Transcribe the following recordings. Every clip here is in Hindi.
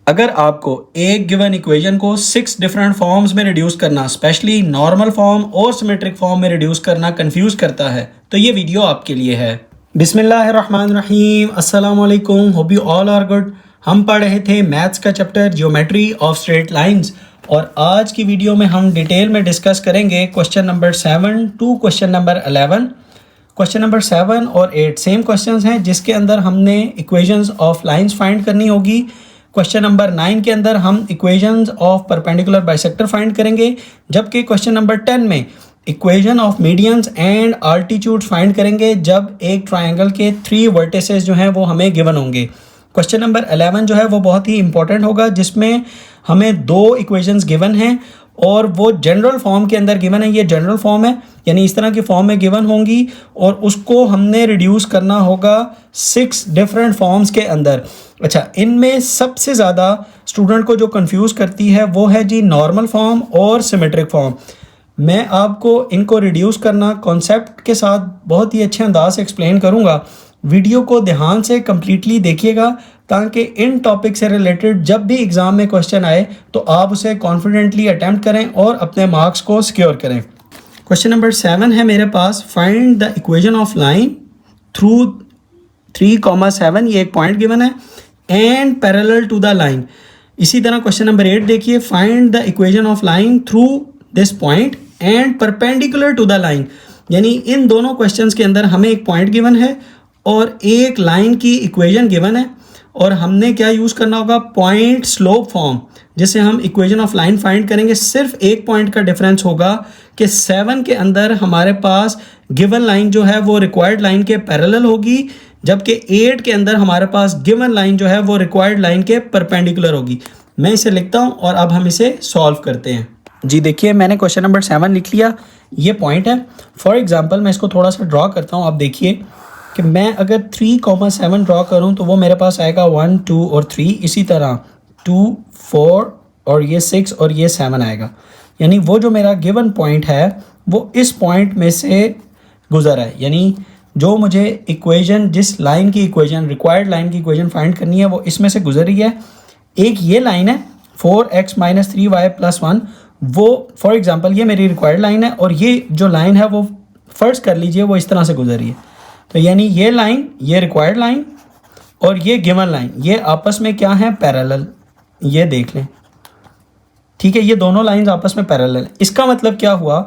अगर आपको एक गिवन इक्वेशन को 6 डिफरेंट फॉर्म्स में रिड्यूस करना, स्पेशली नॉर्मल फॉर्म और सिमेट्रिक फॉर्म में रिड्यूस करना कंफ्यूज करता है, तो ये वीडियो आपके लिए है। बिस्मिल्लाहिर्रहमानिर्रहीम, अस्सलाम वालेकुम, hope you all are good. हम पढ़ रहे थे मैथ्स का chapter geometry of straight lines और आज की वीडियो में हम डिटेल में डिस्कस करेंगे question number 7 to question number 11। Question number 7 और 8 सेम क्वेश्चंस हैं जिसके अंदर हमने इक्वेशंस ऑफ लाइंस फाइंड करनी होगी। क्वेश्चन नंबर 9 के अंदर हम equations of perpendicular bisector find करेंगे, जबकि क्वेश्चन नंबर 10 में equation of medians and altitude find करेंगे जब एक ट्रायंगल के 3 वर्टिसेस जो हैं वो हमें गिवन होंगे। क्वेश्चन नंबर 11 जो है वो बहुत ही इंपॉर्टेंट होगा, जिसमें हमें 2 इक्वेशंस गिवन हैं और वो जनरल फॉर्म के अंदर गिवन है। ये जनरल फॉर्म है, यानी इस तरह की फॉर्म में गिवन होंगी और उसको हमने रिड्यूस करना होगा 6 डिफरेंट फॉर्म्स के अंदर। अच्छा, इनमें सबसे ज़्यादा स्टूडेंट को जो कंफ्यूज करती है वो है जी नॉर्मल फॉर्म और सिमेट्रिक फॉर्म। मैं आपको इनको रिड्यूस करना कॉन्सेप्ट के साथ बहुत ही अच्छे अंदाज से एक्सप्लेन करूँगा। वीडियो को ध्यान से कम्प्लीटली देखिएगा ताकि इन टॉपिक से रिलेटेड जब भी एग्ज़ाम में क्वेश्चन आए तो आप उसे कॉन्फिडेंटली अटैम्प्ट करें और अपने मार्क्स को सिक्योर करें। क्वेश्चन नंबर 7 है मेरे पास, find the equation of line through 3,7, ये एक पॉइंट गिवन है, and parallel to the line. इसी तरह क्वेश्चन नंबर 8 देखिए, find the equation of line through this point and perpendicular to the line. यानी इन दोनों क्वेश्चंस के अंदर हमें एक पॉइंट गिवन है और एक लाइन की इक्वेशन गिवन है और हमने क्या यूज़ करना होगा, पॉइंट स्लोप फॉर्म, जिससे हम इक्वेशन ऑफ लाइन फाइंड करेंगे। सिर्फ एक पॉइंट का डिफरेंस होगा कि 7 के अंदर हमारे पास गिवन लाइन जो है वो रिक्वायर्ड लाइन के पैरेलल होगी, जबकि 8 के अंदर हमारे पास गिवन लाइन जो है वो रिक्वायर्ड लाइन के परपेंडिकुलर होगी। मैं इसे लिखता हूँ और अब हम इसे सॉल्व करते हैं। जी देखिए, मैंने क्वेश्चन नंबर 7 लिख लिया, ये पॉइंट है। फॉर एग्जांपल मैं इसको थोड़ा सा ड्रॉ करता हूँ। आप देखिए कि मैं अगर 3,7 ड्रॉ करूँ तो वो मेरे पास आएगा 1, 2 और 3, इसी तरह 2, 4 और ये 6 और ये 7 आएगा। यानी वो जो मेरा गिवन पॉइंट है वो इस पॉइंट में से गुजरा है। यानी जो मुझे इक्वेशन, जिस लाइन की इक्वेशन, रिक्वायर्ड लाइन की इक्वेशन फाइंड करनी है वो इसमें से गुजर रही है। एक ये लाइन है 4x - 3y + 1, वो फॉर एग्जांपल ये मेरी रिक्वायर्ड लाइन है और ये जो लाइन है वो फर्ज कर लीजिए वो इस तरह से गुजर रही है। तो यानी ये लाइन, ये रिक्वायर्ड लाइन और ये गिवन लाइन, ये आपस में क्या है, पैरेलल। ये देख लें, ठीक है, ये दोनों लाइंस आपस में पैरेलल है। इसका मतलब क्या हुआ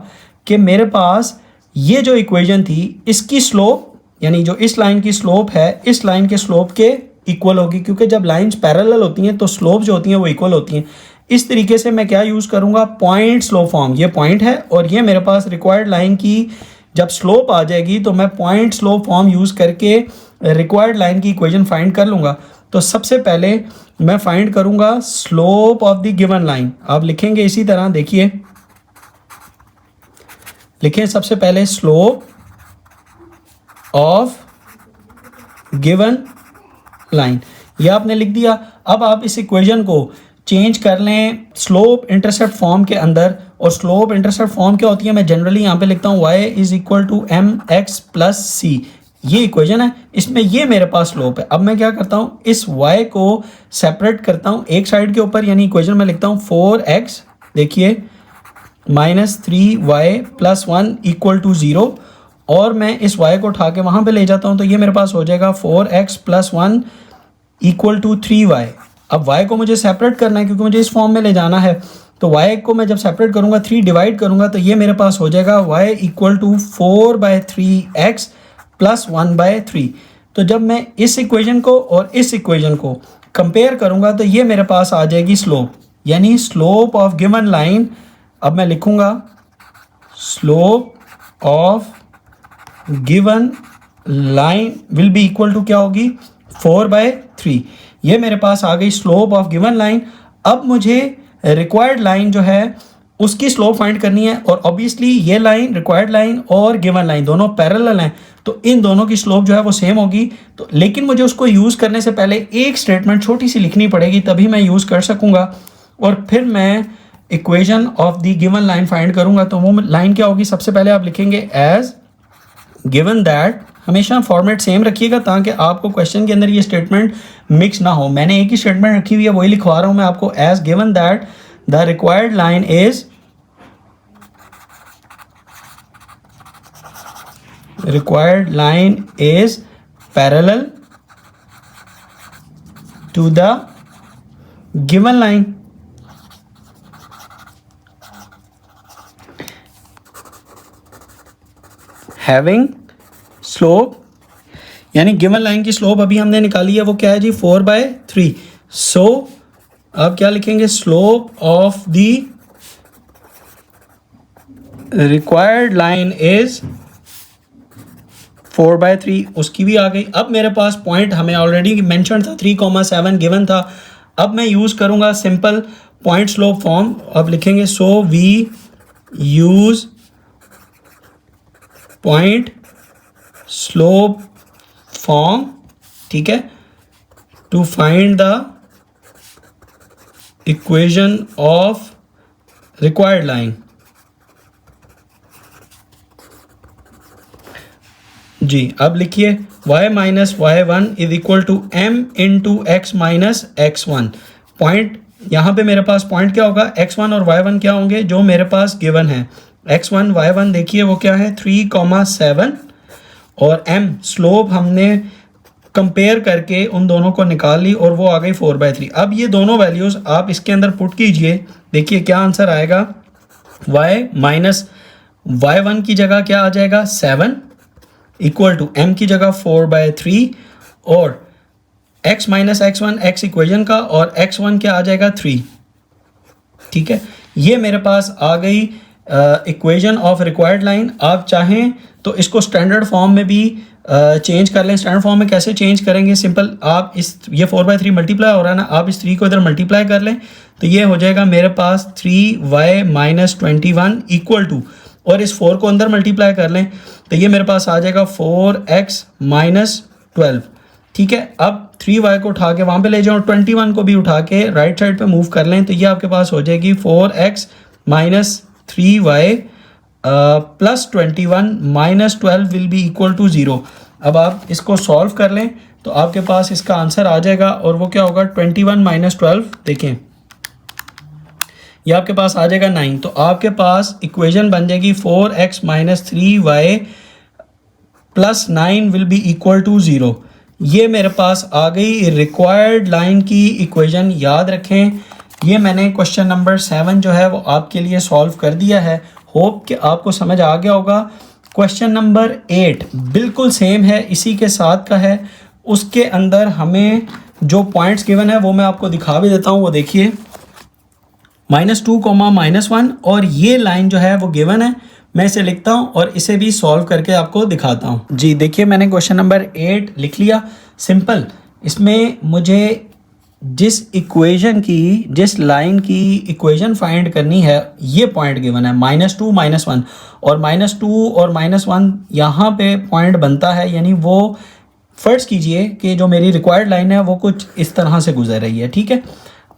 कि मेरे पास ये जो इक्वेशन थी इसकी स्लोप, यानी जो इस लाइन की स्लोप है इस लाइन के स्लोप के इक्वल होगी, क्योंकि जब लाइंस पैरेलल होती हैं तो स्लोप जो होती हैं वो इक्वल होती हैं। इस तरीके से मैं क्या यूज़ करूँगा, पॉइंट स्लोप फॉर्म। ये पॉइंट है और ये मेरे पास रिक्वायर्ड लाइन की जब स्लोप आ जाएगी तो मैं पॉइंट स्लोप फॉर्म यूज़ करके रिक्वायर्ड लाइन की इक्वेशन फाइंड कर लूँगा। तो सबसे पहले मैं फाइंड करूँगा slope of the given line. आप लिखेंगे इसी तरह, देखिए लिखें सबसे पहले स्लोप ऑफ गिवन लाइन, ये आपने लिख दिया। अब आप इस इक्वेशन को चेंज कर लें स्लोप इंटरसेप्ट फॉर्म के अंदर, और स्लोप इंटरसेप्ट फॉर्म क्या होती है, मैं जनरली यहाँ पे लिखता हूँ y = mx + c। ये इक्वेशन है, इसमें ये मेरे पास स्लोप है। अब मैं क्या करता हूँ, इस y को सेपरेट करता हूँ एक साइड के ऊपर, यानी इक्वेशन में लिखता हूँ 4x, देखिए -3y + 1 = 0, और मैं इस y को उठा के वहाँ पे ले जाता हूँ तो ये मेरे पास हो जाएगा 4x + 1 = 3y। अब y को मुझे सेपरेट करना है क्योंकि मुझे इस फॉर्म में ले जाना है, तो y को मैं जब सेपरेट करूँगा 3 डिवाइड करूँगा तो ये मेरे पास हो जाएगा y = 4/3x + 1/3। तो जब मैं इस इक्वेशन को और इस इक्वेशन को कंपेयर करूँगा तो ये मेरे पास आ जाएगी स्लोप, यानी स्लोप ऑफ गिवन लाइन। अब मैं लिखूँगा slope of given line will be equal to क्या होगी, 4/3। ये मेरे पास आ गई स्लोप ऑफ गिवन लाइन। अब मुझे रिक्वायर्ड लाइन जो है उसकी स्लोप फाइंड करनी है, और ऑब्वियसली ये लाइन, रिक्वायर्ड लाइन और गिवन लाइन दोनों पैरेलल हैं तो इन दोनों की स्लोप जो है वो सेम होगी। तो लेकिन मुझे उसको यूज़ करने से पहले एक स्टेटमेंट छोटी सी लिखनी पड़ेगी, तभी मैं यूज़ कर सकूँगा, और फिर मैं equation of the given line find करूँगा। तो वो लाइन क्या होगी, सबसे पहले आप लिखेंगे एज गिवन दैट हमेशा फॉर्मेट सेम रखिएगा ताकि आपको क्वेश्चन के अंदर ये स्टेटमेंट मिक्स ना हो। मैंने एक ही स्टेटमेंट रखी हुई है, वही लिखवा रहा हूँ मैं आपको। As given that the required line is parallel to the given line. Having slope, यानी गिवन लाइन की स्लोप अभी हमने निकाली है, वो क्या है जी 4/3। सो आप क्या लिखेंगे, slope of the required line is 4/3। उसकी भी आ गई। अब मेरे पास पॉइंट हमें ऑलरेडी मेंशन था 3,7 गिवन था। अब मैं यूज़ करूंगा सिंपल पॉइंट स्लोप फॉर्म। अब लिखेंगे so we use point slope form, ठीक है, to find the equation of required line. जी अब लिखिए y minus y1 is equal to m into x minus x1। Point यहाँ पे मेरे पास पॉइंट क्या होगा, x1 और y1 क्या होंगे जो मेरे पास गिवन है। x1 y1 देखिए वो क्या है 3,7 और m स्लोप हमने कंपेयर करके उन दोनों को निकाल ली और वो आ गई 4/3। अब ये दोनों वैल्यूज़ आप इसके अंदर पुट कीजिए, देखिए क्या आंसर आएगा। y माइनस y1 की जगह क्या आ जाएगा 7 इक्वल टू m की जगह 4/3 और x minus x1 x equation का और x1 क्या आ जाएगा 3। ठीक है, ये मेरे पास आ गई इक्वेशन ऑफ रिक्वायर्ड लाइन। आप चाहें तो इसको स्टैंडर्ड फॉर्म में भी चेंज कर लें। स्टैंडर्ड फॉर्म में कैसे चेंज करेंगे, सिंपल आप ये 4/3 मल्टीप्लाई हो रहा है ना, आप इस 3 को इधर मल्टीप्लाई कर लें तो ये हो जाएगा मेरे पास 3y माइनस 21 इक्वल टू, और इस 4 को अंदर मल्टीप्लाई कर लें तो ये मेरे पास आ जाएगा 4x माइनस 12। ठीक है, अब 3y को उठा के वहाँ पे ले जाओ, 21 को भी उठा के राइट साइड पे मूव कर लें तो ये आपके पास हो जाएगी 4x minus 3y plus 21 minus 12 will be equal to 0। अब आप इसको सॉल्व कर लें तो आपके पास इसका आंसर आ जाएगा और वो क्या होगा 21 माइनस 12, देखें ये आपके पास आ जाएगा 9। तो आपके पास इक्वेशन बन जाएगी 4x minus 3y plus 9 will be equal to 0। ये मेरे पास आ गई रिक्वायर्ड लाइन की इक्वेशन। याद रखें ये मैंने क्वेश्चन नंबर 7 जो है वो आपके लिए सॉल्व कर दिया है। होप कि आपको समझ आ गया होगा। क्वेश्चन नंबर 8 बिल्कुल सेम है, इसी के साथ का है। उसके अंदर हमें जो पॉइंट्स गिवन है वो मैं आपको दिखा भी देता हूँ, वो देखिए -2, -1 और ये लाइन जो है वो गिवन है। मैं इसे लिखता हूँ और इसे भी सॉल्व करके आपको दिखाता हूँ। जी देखिए मैंने क्वेश्चन नंबर 8 लिख लिया। सिंपल, इसमें मुझे जिस इक्वेशन की, जिस लाइन की इक्वेशन फाइंड करनी है, ये पॉइंट गिवन है -2 -1 और -2 और -1 यहाँ पे पॉइंट बनता है। यानी वो फर्ज कीजिए कि जो मेरी रिक्वायर्ड लाइन है वो कुछ इस तरह से गुजर रही है। ठीक है,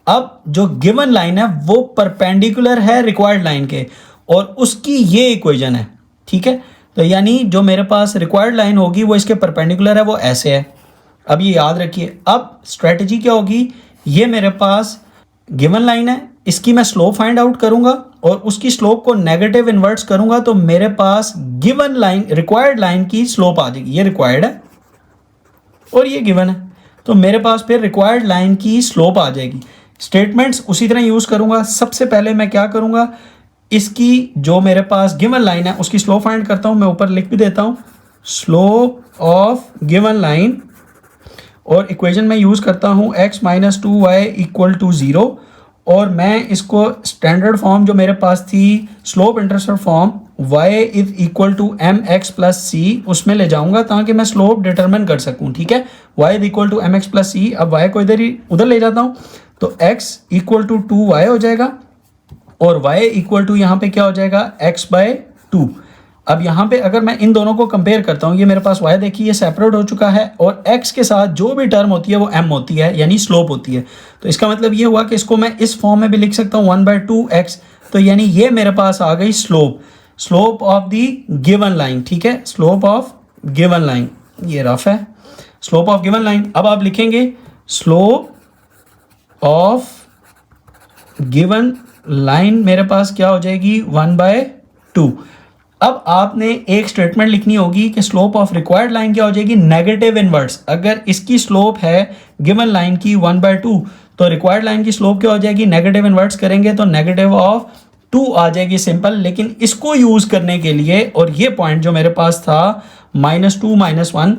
अब जो गिवन लाइन है वो परपेंडिकुलर है रिक्वायर्ड लाइन के और उसकी ये इक्वेशन है। ठीक है, तो यानी जो मेरे पास रिक्वायर्ड लाइन होगी वो इसके परपेंडिकुलर है, वो ऐसे है। अब ये याद रखिए। अब स्ट्रेटजी क्या होगी, ये मेरे पास गिवन लाइन है, इसकी मैं स्लोप फाइंड आउट करूंगा और उसकी स्लोप को नेगेटिव इन्वर्ट्स करूंगा तो मेरे पास गिवन लाइन, रिक्वायर्ड लाइन की स्लोप आ जाएगी। ये रिक्वायर्ड है और ये गिवन है, तो मेरे पास फिर रिक्वायर्ड लाइन की स्लोप आ जाएगी। स्टेटमेंट्स उसी तरह यूज़ करूंगा। सबसे पहले मैं क्या करूंगा, इसकी जो मेरे पास गिवन लाइन है उसकी स्लोप फाइंड करता हूं। मैं ऊपर लिख भी देता हूं स्लोप ऑफ गिवन लाइन और इक्वेशन में यूज़ करता हूं x minus 2y equal to 0 और मैं इसको स्टैंडर्ड फॉर्म जो मेरे पास थी slope intercept form y is equal to mx plus c उसमें ले जाऊंगा ताकि मैं स्लोप डिटरमिन कर सकूं। ठीक है, y is equal to mx plus c। अब y को उधर ले जाता हूं तो x इक्वल टू 2y हो जाएगा और y इक्वल टू यहाँ पे क्या हो जाएगा x/2। अब यहाँ पे अगर मैं इन दोनों को कंपेयर करता हूँ, ये मेरे पास y देखिए ये सेपरेट हो चुका है और x के साथ जो भी टर्म होती है वो m होती है, यानी स्लोप होती है। तो इसका मतलब ये हुआ कि इसको मैं इस फॉर्म में भी लिख सकता हूँ 1/2x। तो यानी ये मेरे पास आ गई slope of the given line. ठीक है, स्लोप ऑफ गिवन लाइन। ये रफ है, स्लोप ऑफ गिवन लाइन। अब आप लिखेंगे स्लोप ऑफ गिवन लाइन मेरे पास क्या हो जाएगी 1/2। अब आपने एक स्टेटमेंट लिखनी होगी कि स्लोप ऑफ रिक्वायर्ड लाइन क्या हो जाएगी नेगेटिव इनवर्स। अगर इसकी स्लोप है गिवन लाइन की 1/2 तो रिक्वायर्ड लाइन की स्लोप क्या हो जाएगी नेगेटिव इनवर्स करेंगे तो नेगेटिव ऑफ 2 आ जाएगी सिंपल। लेकिन इसको यूज करने के लिए और ये पॉइंट जो मेरे पास था -2 -1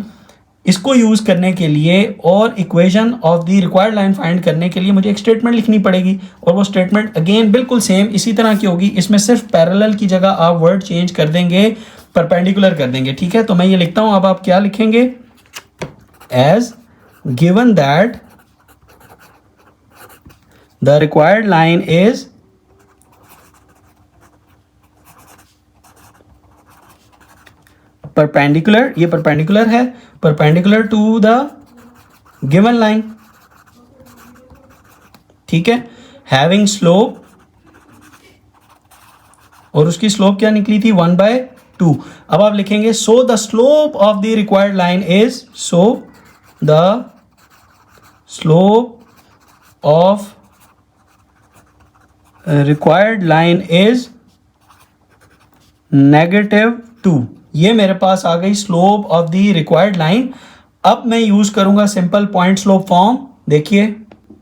इसको यूज करने के लिए और equation of the required line find करने के लिए मुझे एक स्टेटमेंट लिखनी पड़ेगी और वो स्टेटमेंट अगेन बिल्कुल सेम इसी तरह की होगी। इसमें सिर्फ पैरेलल की जगह आप वर्ड चेंज कर देंगे, परपेंडिकुलर कर देंगे। ठीक है, तो मैं ये लिखता हूं। अब आप क्या लिखेंगे as given that the required line is perpendicular, ये परपेंडिकुलर है, perpendicular to the given line. ठीक है, हैविंग स्लोप और उसकी स्लोप क्या निकली थी 1/2। अब आप लिखेंगे so the slope of the required line is, so the slope of required line is -2। ये मेरे पास आ गई slope of the required line. अब मैं यूज करूंगा सिंपल पॉइंट स्लोप फॉर्म। देखिए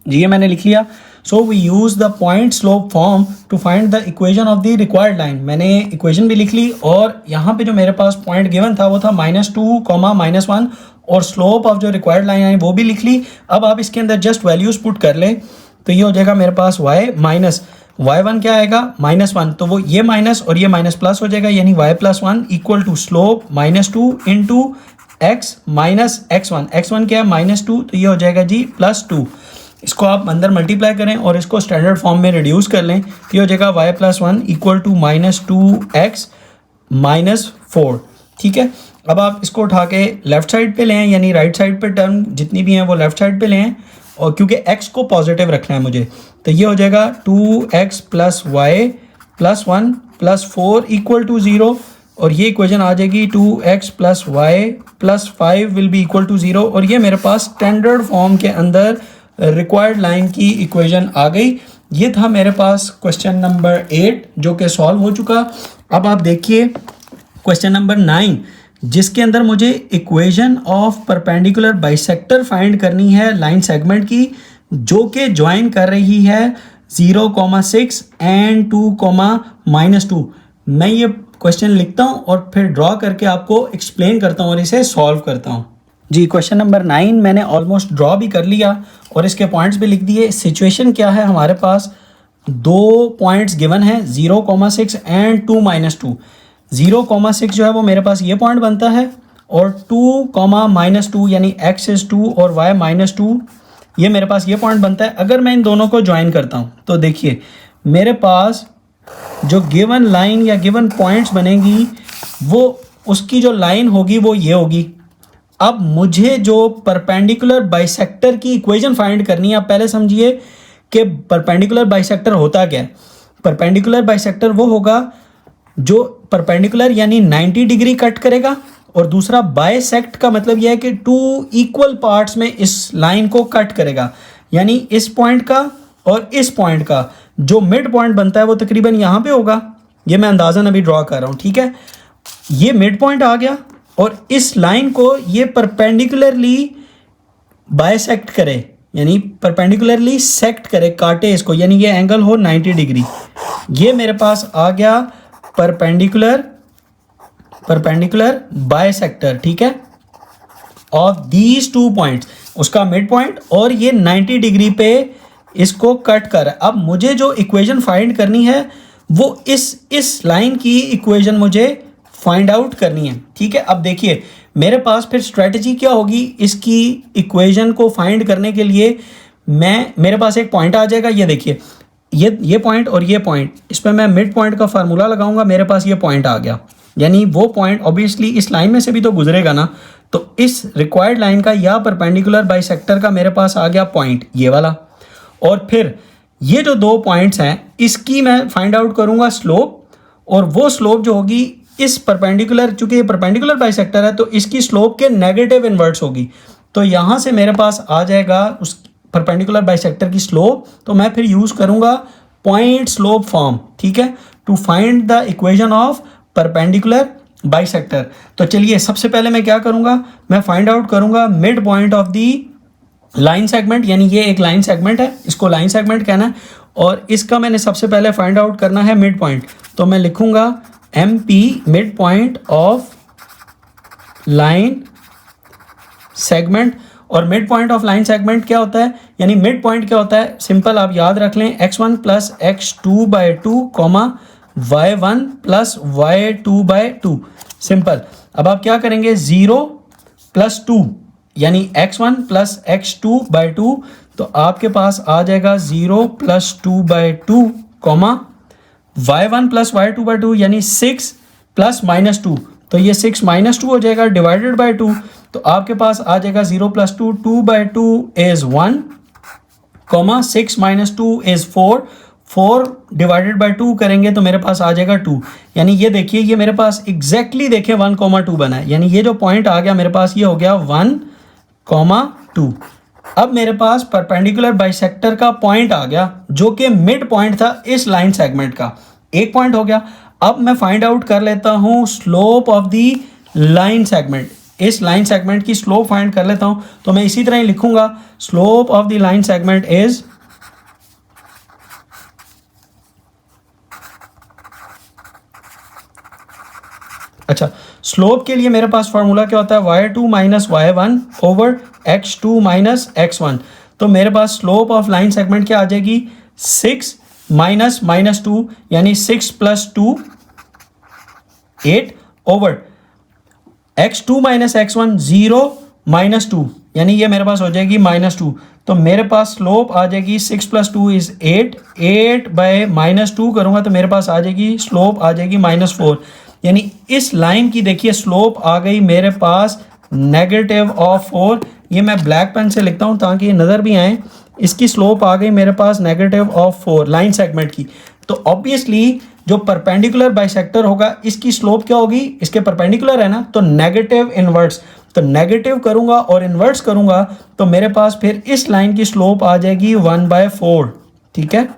जी, ये मैंने लिख लिया। So we use the point slope form to find the equation of the required line. मैंने इक्वेशन भी लिख ली और यहाँ पे जो मेरे पास पॉइंट गिवन था वो था -2, -1 और स्लोप ऑफ जो रिक्वायर्ड लाइन है वो भी लिख ली। अब आप इसके अंदर जस्ट वैल्यूज पुट कर लें तो ये हो जाएगा मेरे पास y1 क्या आएगा -1, तो वो ये माइनस और ये माइनस प्लस हो जाएगा, यानी y+1 equal to slope -2 into x minus x1। x1 क्या है -2, तो ये हो जाएगा जी +2। इसको आप अंदर मल्टीप्लाई करें और इसको स्टैंडर्ड फॉर्म में रिड्यूस कर लें तो ये हो जाएगा y+1 इक्वल टू -2x -4। ठीक है, अब आप इसको उठा के लेफ्ट साइड पे लें, यानी राइट साइड पे टर्म जितनी भी हैं वो लेफ्ट साइड पे लें और क्योंकि x को पॉजिटिव रखना है मुझे, तो ये हो जाएगा 2x + y + 1 + 4 इक्वल टू 0 और ये इक्वेशन आ जाएगी 2x + y + 5 will be equal to 0 और ये मेरे पास स्टैंडर्ड फॉर्म के अंदर रिक्वायर्ड लाइन की इक्वेशन आ गई। ये था मेरे पास क्वेश्चन नंबर 8 जो कि सॉल्व हो चुका। अब आप देखिए क्वेश्चन नंबर 9 जिसके अंदर मुझे equation of perpendicular bisector find करनी है लाइन सेगमेंट की जो कि ज्वाइन कर रही है 0,6 एंड 2,-2। मैं ये क्वेश्चन लिखता हूँ और फिर ड्रॉ करके आपको एक्सप्लेन करता हूँ और इसे सॉल्व करता हूँ। जी, क्वेश्चन नंबर 9 मैंने ऑलमोस्ट ड्रॉ भी कर लिया और इसके पॉइंट्स भी लिख दिए। सिचुएशन क्या है, हमारे पास 2 पॉइंट्स गिवन है 0,6 एंड 2-2। 0,6 जो है वो मेरे पास ये पॉइंट बनता है और 2,-2 यानी x is 2 और y -2 ये मेरे पास ये पॉइंट बनता है। अगर मैं इन दोनों को ज्वाइन करता हूँ तो देखिए मेरे पास जो गिवन लाइन या गिवन पॉइंट्स बनेगी वो उसकी जो लाइन होगी वो ये होगी। अब मुझे जो परपेंडिकुलर बाइसेक्टर की इक्वेशन फाइंड करनी है, आप पहले समझिए कि परपेंडिकुलर बाइसेक्टर होता क्या है। परपेंडिकुलर बाइसेक्टर वो होगा जो परपेंडिकुलर यानी 90 डिग्री कट करेगा और दूसरा बाइसेक्ट का मतलब यह है कि 2 इक्वल पार्ट्स में इस लाइन को कट करेगा, यानी इस पॉइंट का और इस पॉइंट का जो मिड पॉइंट बनता है वो तकरीबन यहाँ पे होगा। ये मैं अंदाज़न अभी ड्रॉ कर रहा हूँ। ठीक है, ये मिड पॉइंट आ गया और इस लाइन को ये परपेंडिकुलरली बाइसेक्ट करे, यानी परपेंडिकुलरली सेक्ट करे, काटे इसको, यानी ये एंगल हो 90 डिग्री। ये मेरे पास आ गया परपेंडिकुलर बाइसेक्टर। ठीक है, ऑफ दीज 2 पॉइंट्स, उसका मिड पॉइंट और ये 90 डिग्री पे इसको कट कर। अब मुझे जो इक्वेशन फाइंड करनी है वो इस लाइन की इक्वेशन मुझे फाइंड आउट करनी है। ठीक है, अब देखिए मेरे पास फिर स्ट्रेटजी क्या होगी इसकी इक्वेशन को फाइंड करने के लिए। मेरे पास एक पॉइंट आ जाएगा, ये देखिए ये पॉइंट और ये पॉइंट, इस पर मैं मिड पॉइंट का फार्मूला लगाऊंगा। मेरे पास ये पॉइंट आ गया, यानी वो पॉइंट ऑब्वियसली इस लाइन में से भी तो गुजरेगा ना, तो इस रिक्वायर्ड लाइन का या परपेंडिकुलर बाइसेक्टर का मेरे पास आ गया पॉइंट ये वाला। और फिर ये जो 2 पॉइंट्स हैं इसकी मैं फाइंड आउट करूंगा स्लोप, और वो स्लोप जो होगी इस परपेंडिकुलर, चूंकि ये परपेंडिकुलर बाइसेक्टर है तो इसकी स्लोप के नेगेटिव इन्वर्ट्स होगी। तो यहाँ से मेरे पास आ जाएगा उस परपेंडिकुलर बाइसेक्टर की स्लोप। तो मैं फिर यूज़ करूँगा पॉइंट स्लोप फॉर्म, ठीक है, to find the equation of perpendicular bisector. तो चलिए सबसे पहले मैं क्या करूँगा, मैं फाइंड आउट करूँगा mid point of the line segment, यानी ये एक लाइन सेगमेंट है, इसको लाइन सेगमेंट कहना है, और इसका मैंने सबसे पहले फाइंड आउट करना है मिड पॉइंट। तो मैं लिखूंगा M P mid point of line segment. और mid point of line segment क्या होता है, यानी मिड पॉइंट क्या होता है, सिंपल आप याद रख लें, x1 plus x2/2 comma y1 plus y2/2, simple. अब आप क्या करेंगे, 0 प्लस 2 यानी x1 प्लस x2/2, तो आपके पास आ जाएगा 0 plus 2/2 comma y1 plus y2/2 यानी 6 प्लस -2, तो ये 6 -2 हो जाएगा डिवाइडेड बाय 2, तो आपके पास आ जाएगा 0 plus 2, 2/2 is 1 comma 6 - 2 is 4, 4 divided by 2 करेंगे तो मेरे पास आ जाएगा 2। यानी ये देखिए, ये मेरे पास एग्जैक्टली देखिए 1,2 बना है, यानी ये जो पॉइंट आ गया मेरे पास ये हो गया 1,2। अब मेरे पास परपेंडिकुलर बाइसेक्टर का पॉइंट आ गया जो कि मिड पॉइंट था इस लाइन सेगमेंट का, एक पॉइंट हो गया। अब मैं फाइंड आउट कर लेता हूं slope of the line segment, इस लाइन सेगमेंट की स्लोप फाइंड कर लेता हूं। तो मैं इसी तरह ही लिखूंगा slope of the line segment is अच्छा, स्लोप के लिए मेरे पास फार्मूला क्या होता है, y2 minus y1 over x2 minus x1। तो मेरे पास स्लोप ऑफ लाइन सेगमेंट क्या आ जाएगी, 6 माइनस -2 यानी 6 plus 2 8 over x2 minus x1 0 -2 यानी ये मेरे पास हो जाएगी -2। तो मेरे पास स्लोप आ जाएगी 6 प्लस 2 इज 8, 8 बाय -2 करूँगा तो मेरे पास आ जाएगी स्लोप आ जाएगी -4। यानी इस लाइन की देखिए स्लोप आ गई मेरे पास -4। ये मैं ब्लैक पेन से लिखता हूँ ताकि ये नज़र भी आए, इसकी स्लोप आ गई मेरे पास -4 लाइन सेगमेंट की। तो ऑब्वियसली जो परपेंडिकुलर बाइसेक्टर होगा इसकी स्लोप क्या होगी, इसके परपेंडिकुलर है ना, तो नेगेटिव इनवर्ट्स। तो नेगेटिव करूंगा और इनवर्ट्स करूंगा तो मेरे पास फिर इस लाइन की स्लोप आ जाएगी 1/4, ठीक है,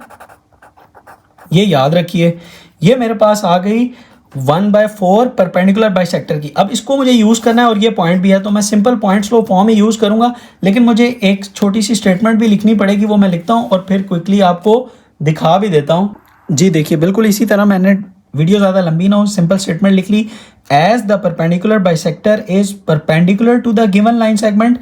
ये याद रखिए। ये मेरे पास आ गई 1/4 परपेंडिकुलर बाइसेक्टर की। अब इसको मुझे यूज़ करना है और ये पॉइंट भी है, तो मैं सिंपल पॉइंट स्लोप फॉर्म ही यूज़ करूंगा, लेकिन मुझे एक छोटी सी स्टेटमेंट भी लिखनी पड़ेगी, वो मैं लिखता हूँ और फिर क्विकली आपको दिखा भी देता हूँ। जी देखिए, बिल्कुल इसी तरह, मैंने वीडियो ज़्यादा लंबी ना हो, सिंपल स्टेटमेंट लिख ली, as the perpendicular bisector is perpendicular to the given line segment,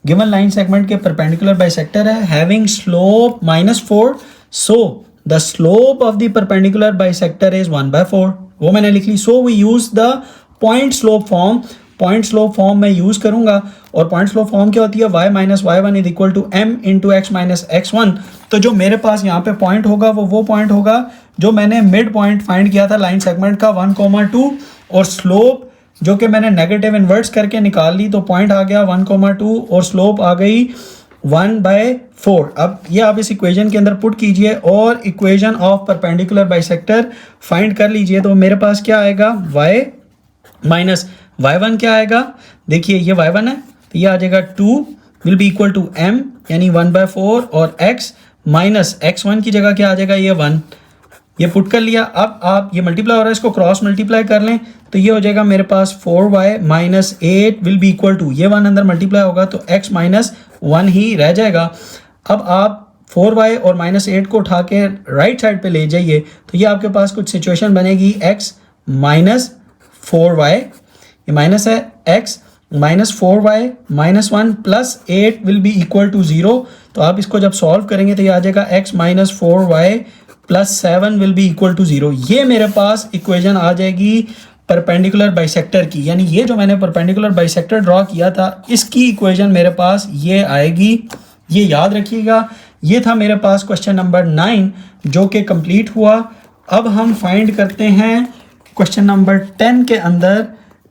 given line segment के परपेंडिकुलर बाइसेक्टर है, having slope -4, so the slope of the perpendicular bisector is 1/4, वो मैंने लिख ली। So we use the point slope form, point slope form मैं यूज करूंगा, और पॉइंट स्लोप फॉर्म क्या होती है, y minus y1 is equal to m into x minus x1। तो जो मेरे पास यहाँ पे पॉइंट होगा वो पॉइंट होगा जो मैंने मिड पॉइंट फाइंड किया था लाइन सेगमेंट का 1,2, और स्लोप जो कि मैंने नेगेटिव इन्वर्ट्स करके निकाल ली, तो पॉइंट आ गया 1,2 और स्लोप आ गई 1/4। अब ये आप इस इक्वेशन के अंदर पुट कीजिए और equation of perpendicular bisector find कर लीजिए। तो मेरे पास क्या आएगा, y माइनस y1 क्या आएगा, देखिए ये y1 है तो ये आ जाएगा 2 will be equal to m यानी 1/4, और x माइनस x1 की जगह क्या आ जाएगा, ये 1, ये पुट कर लिया। अब आप ये मल्टीप्लाई हो रहा है, इसको क्रॉस मल्टीप्लाई कर लें तो ये हो जाएगा मेरे पास 4y minus 8 will be equal to, ये 1 अंदर मल्टीप्लाई होगा तो x माइनस 1 ही रह जाएगा। अब आप 4y और -8 को उठा के राइट साइड पे ले जाइए तो ये आपके पास कुछ सिचुएशन बनेगी, x माइनस 4y, ये माइनस है, x minus 4y minus 1 plus 8 will be equal to 0। तो आप इसको जब सॉल्व करेंगे तो ये आ जाएगा x minus 4y plus 7 will be equal to 0। ये मेरे पास इक्वेशन आ जाएगी परपेंडिकुलर बाइसेक्टर की, यानी ये जो मैंने परपेंडिकुलर बाइसेक्टर ड्रॉ किया था इसकी इक्वेशन मेरे पास ये आएगी, ये याद रखिएगा। ये था मेरे पास क्वेश्चन नंबर 9 जो कि कंप्लीट हुआ। अब हम फाइंड करते हैं क्वेश्चन नंबर 10 के अंदर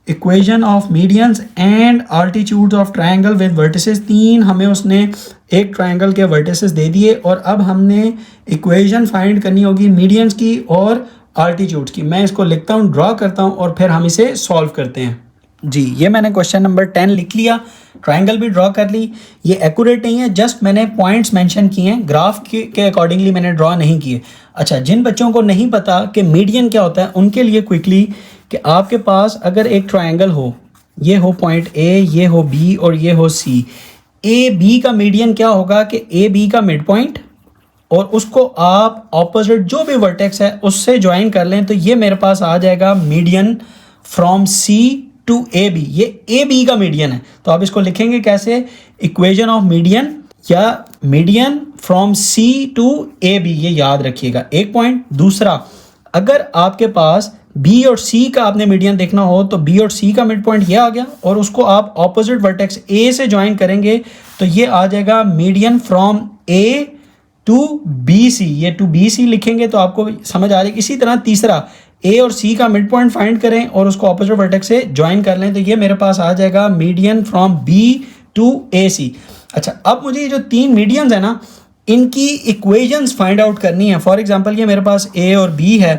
equation of medians and altitudes of triangle with vertices. 3 हमें उसने एक ट्रायंगल के वर्टिसेस दे दिए और अब हमने इक्वेशन फाइंड करनी होगी मीडियंस की और आल्टीट्यूड्स की। मैं इसको लिखता हूँ, ड्रॉ करता हूँ और फिर हम इसे सॉल्व करते हैं। जी, ये मैंने क्वेश्चन नंबर 10 लिख लिया, ट्रायंगल भी ड्रॉ कर ली। ये एक्यूरेट नहीं है, जस्ट मैंने पॉइंट्स मेंशन किए हैं, ग्राफ के अकॉर्डिंगली मैंने ड्रॉ नहीं किए। अच्छा, जिन बच्चों को नहीं पता कि मीडियन क्या होता है, उनके लिए क्विकली कि आपके पास अगर एक ट्रायंगल हो, ये हो पॉइंट ए, ये हो बी और ये हो सी। ए बी का मीडियन क्या होगा कि ए बी का मिड पॉइंट और उसको आप ऑपोजिट जो भी वर्टेक्स है उससे ज्वाइन कर लें, तो ये मेरे पास आ जाएगा median from C to A B. ये ए बी का मीडियन है, तो आप इसको लिखेंगे कैसे? इक्वेशन ऑफ मीडियन या median from C to A B, ये याद रखिएगा एक पॉइंट। दूसरा, अगर आपके पास बी और सी का आपने मीडियन देखना हो तो बी और सी का मिड पॉइंट ये आ गया और उसको आप ऑपोजिट वर्टेक्स ए से ज्वाइन करेंगे तो ये आ जाएगा median from A to B C. ये टू बी सी लिखेंगे तो आपको समझ आ जाएगी। इसी तरह तीसरा, ए और सी का मिड पॉइंट फाइंड करें और उसको ऑपोजिट वर्टेक्स से ज्वाइन कर लें तो ये मेरे पास आ जाएगा median from B to A सी। अच्छा, अब मुझे ये जो तीन मीडियंस है ना, इनकी इक्वेशंस फाइंड आउट करनी है। फॉर एग्जांपल ये मेरे पास ए और बी है,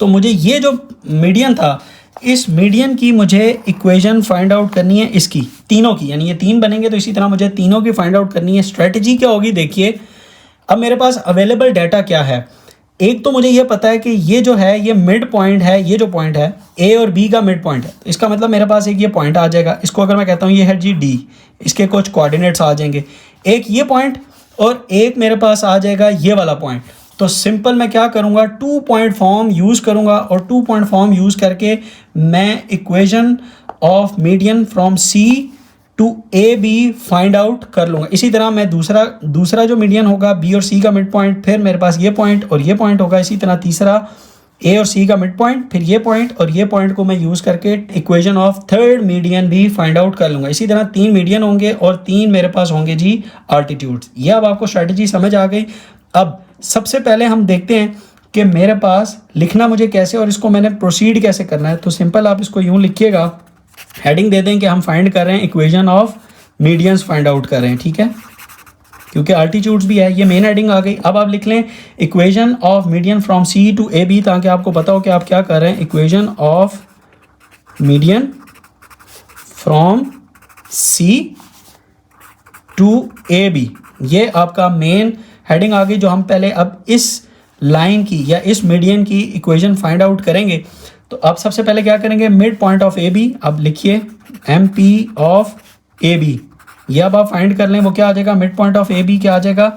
तो मुझे ये जो मीडियन था, इस मीडियन की मुझे इक्वेशन फाइंड आउट करनी है, इसकी तीनों की, यानी ये तीन बनेंगे तो इसी तरह मुझे तीनों की फाइंड आउट करनी है। स्ट्रेटजी क्या होगी देखिए, अब मेरे पास अवेलेबल डाटा क्या है। एक तो मुझे ये पता है कि ये जो है ये मिड पॉइंट है, ये जो पॉइंट है ए और बी का मिड पॉइंट है, तो इसका मतलब मेरे पास एक ये पॉइंट आ जाएगा। इसको अगर मैं कहता हूँ ये है जी डी, इसके कुछ कोऑर्डिनेट्स आ जाएंगे, एक ये पॉइंट और एक मेरे पास आ जाएगा ये वाला पॉइंट। तो सिंपल मैं क्या करूँगा, 2 पॉइंट फॉर्म यूज़ करूँगा और 2 पॉइंट फॉर्म यूज़ करके मैं equation of median from C to A B find out कर लूँगा। इसी तरह मैं दूसरा जो मीडियन होगा बी और सी का मिड पॉइंट, फिर मेरे पास ये पॉइंट और ये पॉइंट होगा। इसी तरह तीसरा ए और सी का मिड पॉइंट, फिर ये पॉइंट और ये पॉइंट को मैं यूज़ करके इक्वेशन ऑफ थर्ड मीडियन भी फाइंड आउट कर लूँगा। इसी तरह 3 मीडियन होंगे और 3 मेरे पास होंगे जी आल्टीट्यूड्स। ये अब आपको स्ट्रेटजी समझ आ गई। अब सबसे पहले हम देखते हैं कि मेरे पास लिखना मुझे कैसे और इसको मैंने प्रोसीड कैसे करना है। तो सिंपल आप इसको यूँ लिखिएगा, हेडिंग दे दें कि हम फाइंड कर रहे हैं equation of medians find out कर रहे हैं, ठीक है, क्योंकि आल्टीट्यूड्स भी है। ये मेन हेडिंग आ गई। अब आप लिख लें equation of median from C to A B, ताकि आपको पता हो कि आप क्या कर रहे हैं। Equation of median from C to A B, ये आपका मेन हेडिंग आ गई जो हम पहले अब इस लाइन की या इस मीडियन की इक्वेशन फाइंड आउट करेंगे। तो अब सबसे पहले क्या करेंगे, mid point of A B. अब लिखिए M P of A B, ये अब आप फाइंड कर लें वो क्या आ जाएगा। Mid point of A B क्या आ जाएगा,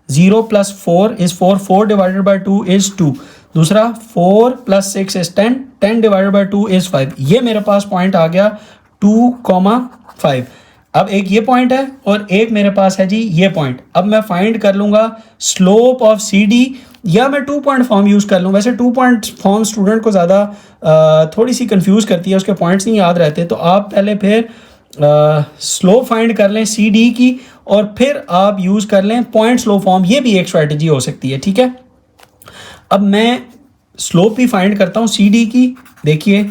0 + 4 इज़ 4, 4 डिवाइडेड बाई 2 इज़ 2। दूसरा 4 + 6 इज़ 10, 10 डिवाइडेड बाई 2 इज़ 5। ये मेरे पास पॉइंट आ गया 2,5। अब एक ये पॉइंट है और एक मेरे पास है जी ये पॉइंट। अब मैं फाइंड कर लूँगा स्लोप ऑफ सी डी, या मैं 2 पॉइंट फॉर्म यूज़ कर लूँ। वैसे 2 पॉइंट फॉर्म स्टूडेंट को ज़्यादा थोड़ी सी कंफ्यूज करती है, उसके पॉइंट्स नहीं याद रहते। तो आप पहले फिर स्लोप फाइंड कर लें सी डी की और फिर आप यूज़ कर लें पॉइंट स्लोप फॉर्म। ये भी एक स्ट्रैटेजी हो सकती है, ठीक है। अब मैं स्लोप भी फाइंड करता हूँ सी डी की। देखिए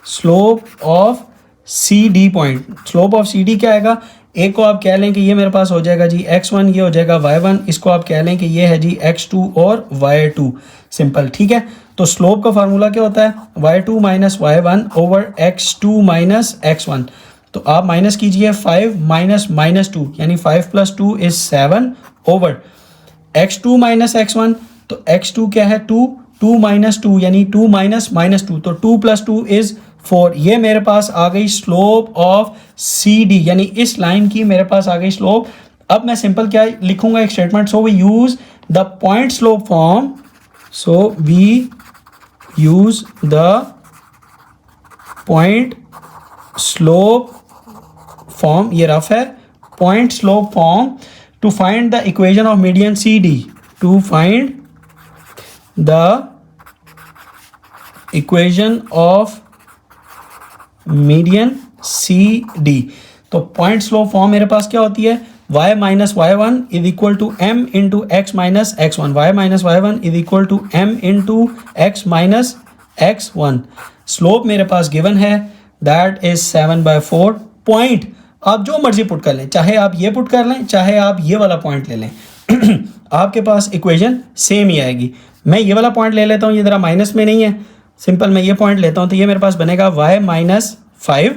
slope of C D point, slope of C D क्या आएगा, एक को आप कह लें कि ये मेरे पास हो जाएगा जी x1, ये हो जाएगा y1, इसको आप कह लें कि ये है जी x2 और y2। सिंपल, ठीक है। तो स्लोप का फार्मूला क्या होता है, y2 - y1 over x2 - x1। तो आप माइनस कीजिए 5 - -2, यानी 5 + 2 इज़ 7 ओवर x2 - x1। तो x2 क्या है 2, 2 - 2 यानी 2 - -2, तो 2 + 2 इज़ 4। ये मेरे पास आ गई स्लोप ऑफ सी डी, यानी इस लाइन की मेरे पास आ गई स्लोप। अब मैं सिंपल क्या लिखूंगा, एक statement, so we use the point slope form, so we use the point slope form, ये रफ है, point slope form to find the equation of median C D, to find the equation of median C D. तो पॉइंट स्लोप फॉर्म मेरे पास क्या होती है, y - y1 is equal to m into x minus x1, y - y1 is equal to m into x minus x1। Slope मेरे पास गिवन है, दैट इज 7/4। पॉइंट आप जो मर्जी पुट कर लें, चाहे आप ये पुट कर लें, चाहे आप ये वाला पॉइंट ले लें। आपके पास इक्वेशन सेम ही आएगी। मैं ये वाला पॉइंट ले लेता हूँ, ये ज़रा माइनस में नहीं है, सिंपल मैं ये पॉइंट लेता हूँ, तो ये मेरे पास बनेगा y minus 5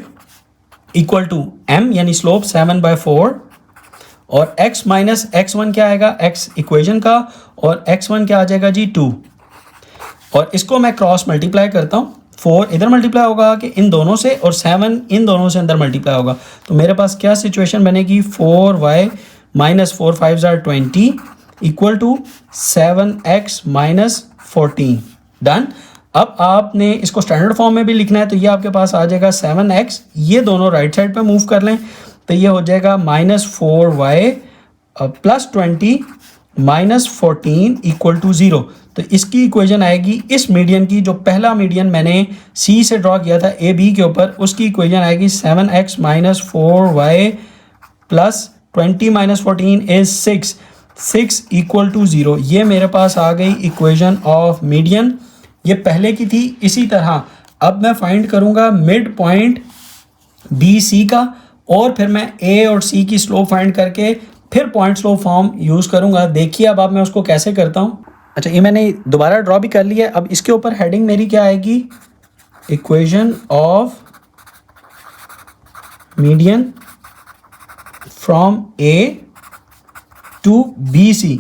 equal to m यानी स्लोप 7/4 और x माइनस x1 क्या आएगा, x इक्वेशन का, और x1 क्या आ जाएगा जी 2। और इसको मैं क्रॉस मल्टीप्लाई करता हूँ, 4 इधर मल्टीप्लाई होगा कि इन दोनों से, और 7 इन दोनों से अंदर मल्टीप्लाई होगा। तो मेरे पास क्या सिचुएशन बनेगी, 4y minus 4 5 20 equal to 7x minus 14। Done. अब आपने इसको स्टैंडर्ड फॉर्म में भी लिखना है, तो ये आपके पास आ जाएगा 7x, ये दोनों राइट साइड पे मूव कर लें, तो ये हो जाएगा -4y plus 20 minus 14 equal to 0। तो इसकी इक्वेशन आएगी इस मीडियन की, जो पहला मीडियन मैंने सी से ड्रॉ किया था ए बी के ऊपर, उसकी इक्वेशन आएगी 7x minus 4y plus 20 minus 14 is 6 equal to 0। ये मेरे पास आ गई इक्वेशन ऑफ मीडियन, ये पहले की थी। इसी तरह अब मैं फाइंड करूंगा मिड पॉइंट बी सी का, और फिर मैं ए और सी की स्लोप फाइंड करके फिर पॉइंट स्लोप फॉर्म यूज़ करूंगा। देखिए अब मैं उसको कैसे करता हूँ। अच्छा, ये मैंने दोबारा ड्रॉ भी कर लिया है। अब इसके ऊपर हेडिंग मेरी क्या आएगी, equation of median from A to B C.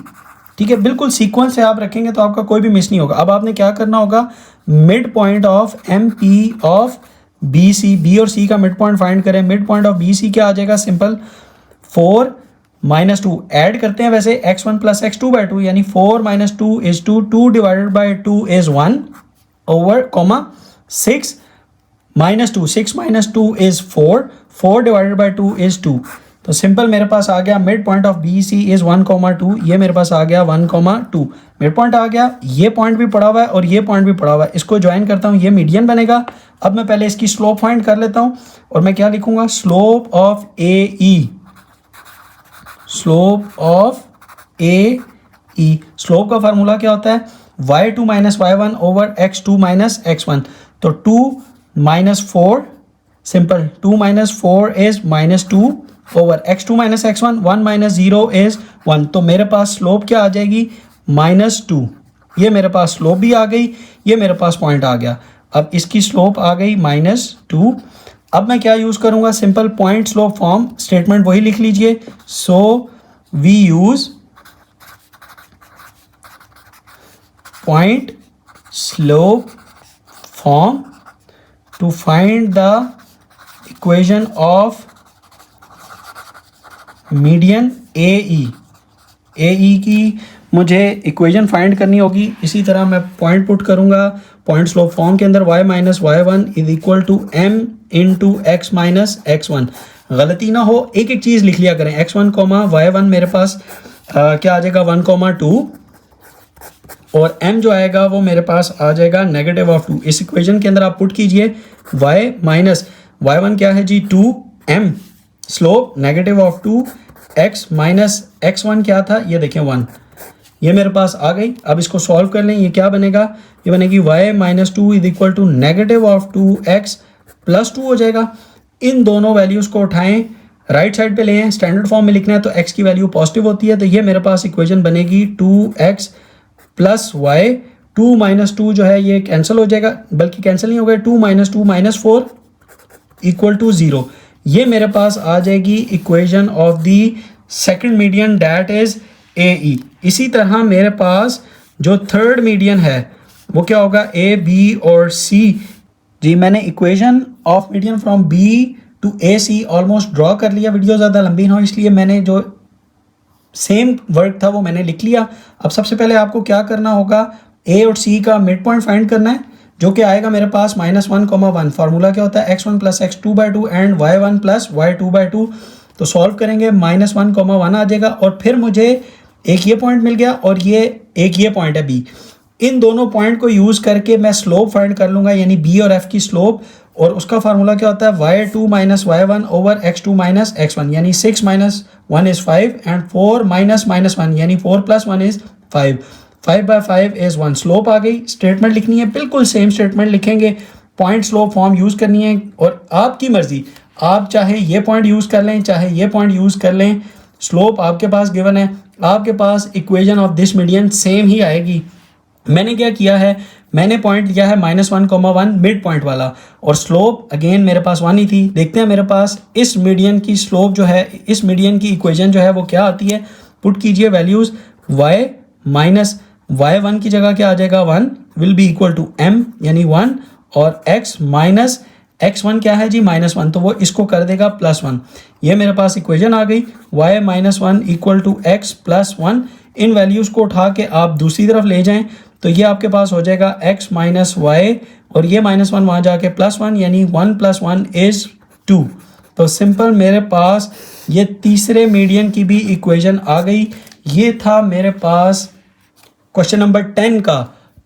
ठीक है, बिल्कुल सीक्वेंस से आप रखेंगे तो आपका कोई भी मिस नहीं होगा। अब आपने क्या करना होगा, mid point of M P of B C, B और सी का मिड पॉइंट फाइंड करें। Mid point of B C क्या आ जाएगा, सिंपल 4 माइनस 2 ऐड करते हैं वैसे x1 प्लस x2/2, यानी 4 minus 2 is 2, 2 divided by 2 is 1 over comma 6 minus 2, 6 minus 2 is 4, 4 divided by 2 is 2। तो सिंपल मेरे पास आ गया mid point of B C is 1,2, ये मेरे पास आ गया 1,2 मिड पॉइंट आ गया। ये पॉइंट भी पड़ा हुआ है और ये पॉइंट भी पड़ा हुआ है, इसको ज्वाइन करता हूँ, ये मीडियन बनेगा। अब मैं पहले इसकी स्लोप फाइंड कर लेता हूँ, और मैं क्या लिखूंगा, slope of A E, slope of A E. Slope का फार्मूला क्या होता है, y2 minus y1 over x2 minus x1। तो 2 minus 4, simple 2 minus 4 is minus 2 over x2 minus x1, 1 minus 0 is 1। तो मेरे पास स्लोप क्या आ जाएगी, -2। ये मेरे पास स्लोप भी आ गई, ये मेरे पास पॉइंट आ गया। अब इसकी स्लोप आ गई -2। अब मैं क्या यूज़ करूँगा, simple point slope form statement वही लिख लीजिए। So we use point slope form to find the equation of median A E की मुझे इक्वेशन फाइंड करनी होगी। इसी तरह मैं पॉइंट पुट करूंगा पॉइंट स्लोप फॉर्म के अंदर, y minus y1 is equal to m into x minus x1। गलती ना हो, एक एक चीज़ लिख लिया करें। x1 y1 मेरे पास क्या आ जाएगा 1,2, और m जो आएगा वो मेरे पास आ जाएगा -2। इस इक्वेशन के अंदर आप पुट कीजिए y माइनस y1 क्या है जी 2m, slope -2, x minus x1 क्या था, ये देखें 1, ये मेरे पास आ गई। अब इसको सॉल्व कर लें, ये क्या बनेगा, ये बनेगी y minus 2 is equal to -2x plus 2 हो जाएगा। इन दोनों वैल्यूज़ को उठाएं, राइट साइड पे लें, स्टैंडर्ड फॉर्म में लिखना है तो x की वैल्यू पॉजिटिव होती है, तो ये मेरे पास इक्वेशन बनेगी 2x प्लस y। 2 माइनस 2 जो है ये कैंसिल हो जाएगा, बल्कि कैंसिल नहीं होगा, 2 माइनस 2 माइनस 4 इक्वल टू 0। ये मेरे पास आ जाएगी equation of the second median, that is A E. इसी तरह मेरे पास जो थर्ड मीडियन है वो क्या होगा, ए बी और सी। जी मैंने equation of median from B to A C almost draw कर लिया, वीडियो ज़्यादा लंबी ना हो इसलिए मैंने जो सेम वर्क था वो मैंने लिख लिया। अब सबसे पहले आपको क्या करना होगा, ए और सी का मिड पॉइंट फाइंड करना है, जो कि आएगा मेरे पास -1,1। फार्मूला क्या होता है, x1 plus x2/2 and y1 plus y2/2। तो सॉल्व करेंगे -1,1 आ जाएगा, और फिर मुझे एक ये पॉइंट मिल गया और एक ये पॉइंट है b। इन दोनों पॉइंट को यूज़ करके मैं स्लोप फाइंड कर लूँगा, यानी b और f की स्लोप, और उसका फार्मूला क्या होता है, y2 minus y1 over x2 minus x1, यानी 6 माइनस 1 इज़ 5 एंड 4 माइनस -1 यानी 4 प्लस 1 इज़ 5। 5/5 इज 1। स्लोप आ गई, स्टेटमेंट लिखनी है, बिल्कुल सेम स्टेटमेंट लिखेंगे, पॉइंट स्लोप फॉर्म यूज़ करनी है, और आपकी मर्ज़ी, आप चाहे ये पॉइंट यूज़ कर लें चाहे ये पॉइंट यूज़ कर लें, स्लोप आपके पास गिवन है, आपके पास equation of this median same ही आएगी। मैंने क्या किया है, मैंने पॉइंट लिया है -1,1 मिड पॉइंट वाला, और स्लोप अगेन मेरे पास 1 ही थी। देखते हैं मेरे पास इस मीडियन की स्लोप जो है, इस मीडियन की इक्वेशन जो है वो क्या आती है। पुट कीजिए वैल्यूज़, y माइनस y1 की जगह क्या आ जाएगा, 1 will be equal to m यानी 1, और x माइनस x1 क्या है जी, -1, तो वो इसको कर देगा +1। ये मेरे पास इक्वेशन आ गई, y -1 इक्वल टू x +1। इन वैल्यूज़ को उठा के आप दूसरी तरफ ले जाएं तो ये आपके पास हो जाएगा x माइनस वाई, और ये -1 वहाँ जाके +1, यानी 1 + 1 इज़ 2। तो सिंपल मेरे पास ये तीसरे मीडियन की भी इक्वेशन आ गई। ये था मेरे पास क्वेश्चन नंबर 10 का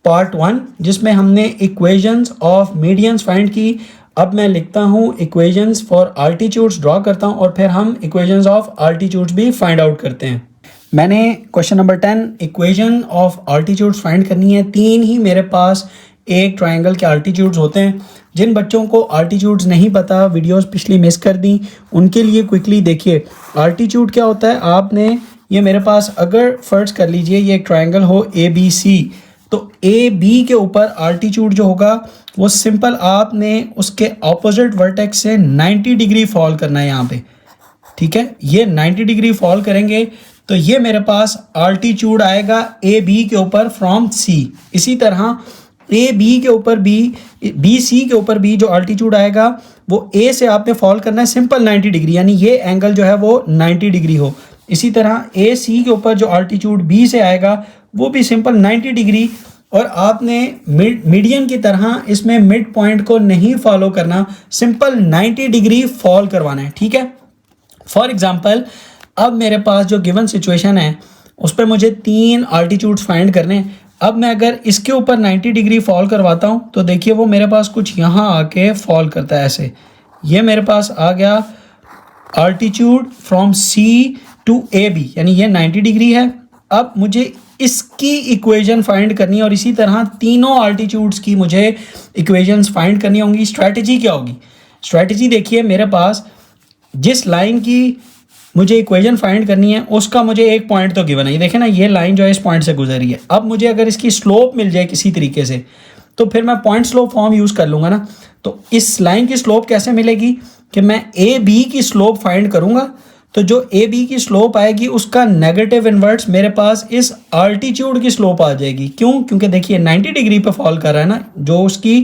पार्ट 1, जिसमें हमने इक्वेशंस ऑफ मीडियंस फाइंड की। अब मैं लिखता हूँ इक्वेशंस फॉर आल्टीट्यूड्स, ड्रॉ करता हूँ, और फिर हम इक्वेशंस ऑफ आल्टीट्यूड्स भी फाइंड आउट करते हैं। मैंने question number 10 equation of altitudes find करनी है। 3 ही मेरे पास एक ट्रायंगल के आल्टीट्यूड्स होते हैं। जिन बच्चों को आल्टीट्यूड्स नहीं पता, वीडियोस पिछली मिस कर दी, उनके लिए क्विकली देखिए आल्टीट्यूड क्या होता है। आपने ये मेरे पास अगर फर्ज कर लीजिए ये एक ट्रायंगल हो ABC, तो AB के ऊपर आल्टीट्यूड जो होगा वो सिंपल आपने उसके ऑपोजिट वर्टेक्स से 90 डिग्री फॉल करना है यहाँ पे, ठीक है। ये 90 डिग्री फॉल करेंगे तो ये मेरे पास आल्टीट्यूड आएगा AB के ऊपर फ्रॉम C। इसी तरह AB के ऊपर BC के ऊपर भी जो आल्टीट्यूड आएगा वो A से आपने फॉल करना है सिंपल 90 डिग्री, यानी ये एंगल जो है वो 90 डिग्री हो। इसी तरह AC के ऊपर जो आल्टीट्यूड B से आएगा वो भी सिंपल 90 डिग्री, और आपने मीडियन की तरह इसमें मिड पॉइंट को नहीं फॉलो करना, सिंपल 90 डिग्री फॉल करवाना है, ठीक है। फॉर एग्जाम्पल अब मेरे पास जो गिवन सिचुएशन है उस पर मुझे 3 आल्टीट्यूड्स फाइंड करने हैं। अब मैं अगर इसके ऊपर 90 डिग्री फॉल करवाता हूँ तो देखिए वो मेरे पास कुछ यहाँ आके फॉल करता है ऐसे। ये मेरे पास आ गया altitude from C to AB, यानी ये 90 डिग्री है। अब मुझे इसकी इक्वेशन फाइंड करनी है, और इसी तरह तीनों आल्टीट्यूड्स की मुझे इक्वेशंस फाइंड करनी होंगी। स्ट्रैटेजी क्या होगी, स्ट्रैटेजी देखिए मेरे पास जिस लाइन की मुझे इक्वेशन फाइंड करनी है उसका मुझे एक पॉइंट तो गिवन है। ये देखें ना, ये लाइन जो है इस पॉइंट से गुजरी है। अब मुझे अगर इसकी स्लोप मिल जाए किसी तरीके से तो फिर मैं पॉइंट स्लोप फॉर्म यूज़ कर लूँगा ना। तो इस लाइन की स्लोप कैसे मिलेगी कि मैं AB की स्लोप फाइंड करूँगा, तो जो AB की स्लोप आएगी उसका नेगेटिव इन्वर्स मेरे पास इस आल्टीट्यूड की स्लोप आ जाएगी। क्यों? क्योंकि देखिए 90 डिग्री पे फॉल कर रहा है ना, जो उसकी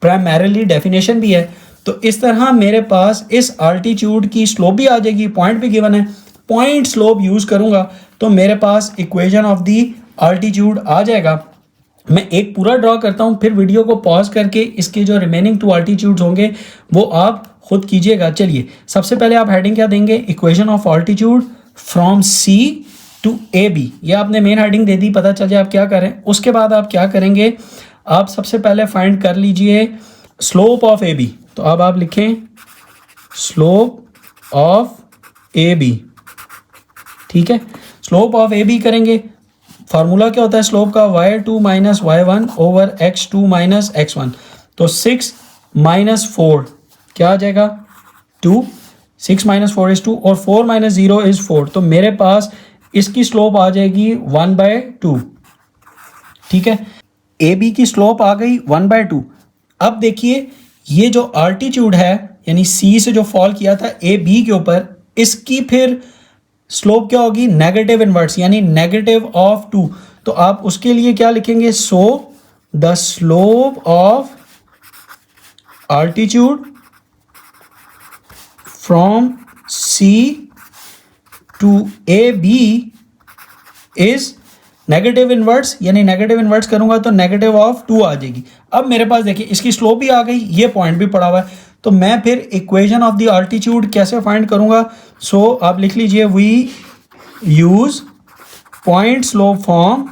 प्राइमरीली डेफिनेशन भी है। तो इस तरह मेरे पास इस आल्टीट्यूड की स्लोप भी आ जाएगी, पॉइंट भी गिवन है, पॉइंट स्लोप यूज़ करूँगा तो मेरे पास इक्वेशन ऑफ दी आल्टीट्यूड आ जाएगा। मैं एक पूरा ड्रॉ करता हूँ, फिर वीडियो को पॉज करके इसके जो रिमेनिंग 2 आल्टीट्यूड्स होंगे वो आप खुद कीजिएगा। चलिए सबसे पहले आप हेडिंग क्या देंगे, equation of altitude from C to AB। ये आपने मेन हेडिंग दे दी, पता चल जाए आप क्या करें। उसके बाद आप क्या करेंगे, आप सबसे पहले फाइंड कर लीजिए स्लोप ऑफ AB। तो अब आप लिखें स्लोप ऑफ AB, ठीक है। स्लोप ऑफ AB करेंगे, फार्मूला क्या होता है स्लोप का, y2 minus y1 over x2 minus x1। तो 6 माइनस 4 क्या आ जाएगा 2, 6 माइनस 4 इज 2, और 4 माइनस 0 इज 4। तो मेरे पास इसकी स्लोप आ जाएगी 1/2, ठीक है। AB की स्लोप आ गई 1/2। अब देखिए ये जो आल्टीट्यूड है यानी C से जो फॉल किया था AB के ऊपर, इसकी फिर स्लोप क्या होगी, नेगेटिव इनवर्स यानी नेगेटिव ऑफ 2। तो आप उसके लिए क्या लिखेंगे, so the slope of altitude from C to AB is negative inverse, यानी नेगेटिव इनवर्स करूंगा तो नेगेटिव ऑफ 2 आ जाएगी। अब मेरे पास देखिए इसकी स्लोप भी आ गई, ये पॉइंट भी पड़ा हुआ है, तो मैं फिर इक्वेशन ऑफ द आल्टीट्यूड कैसे फाइंड करूंगा। सो आप लिख लीजिए we use point slope form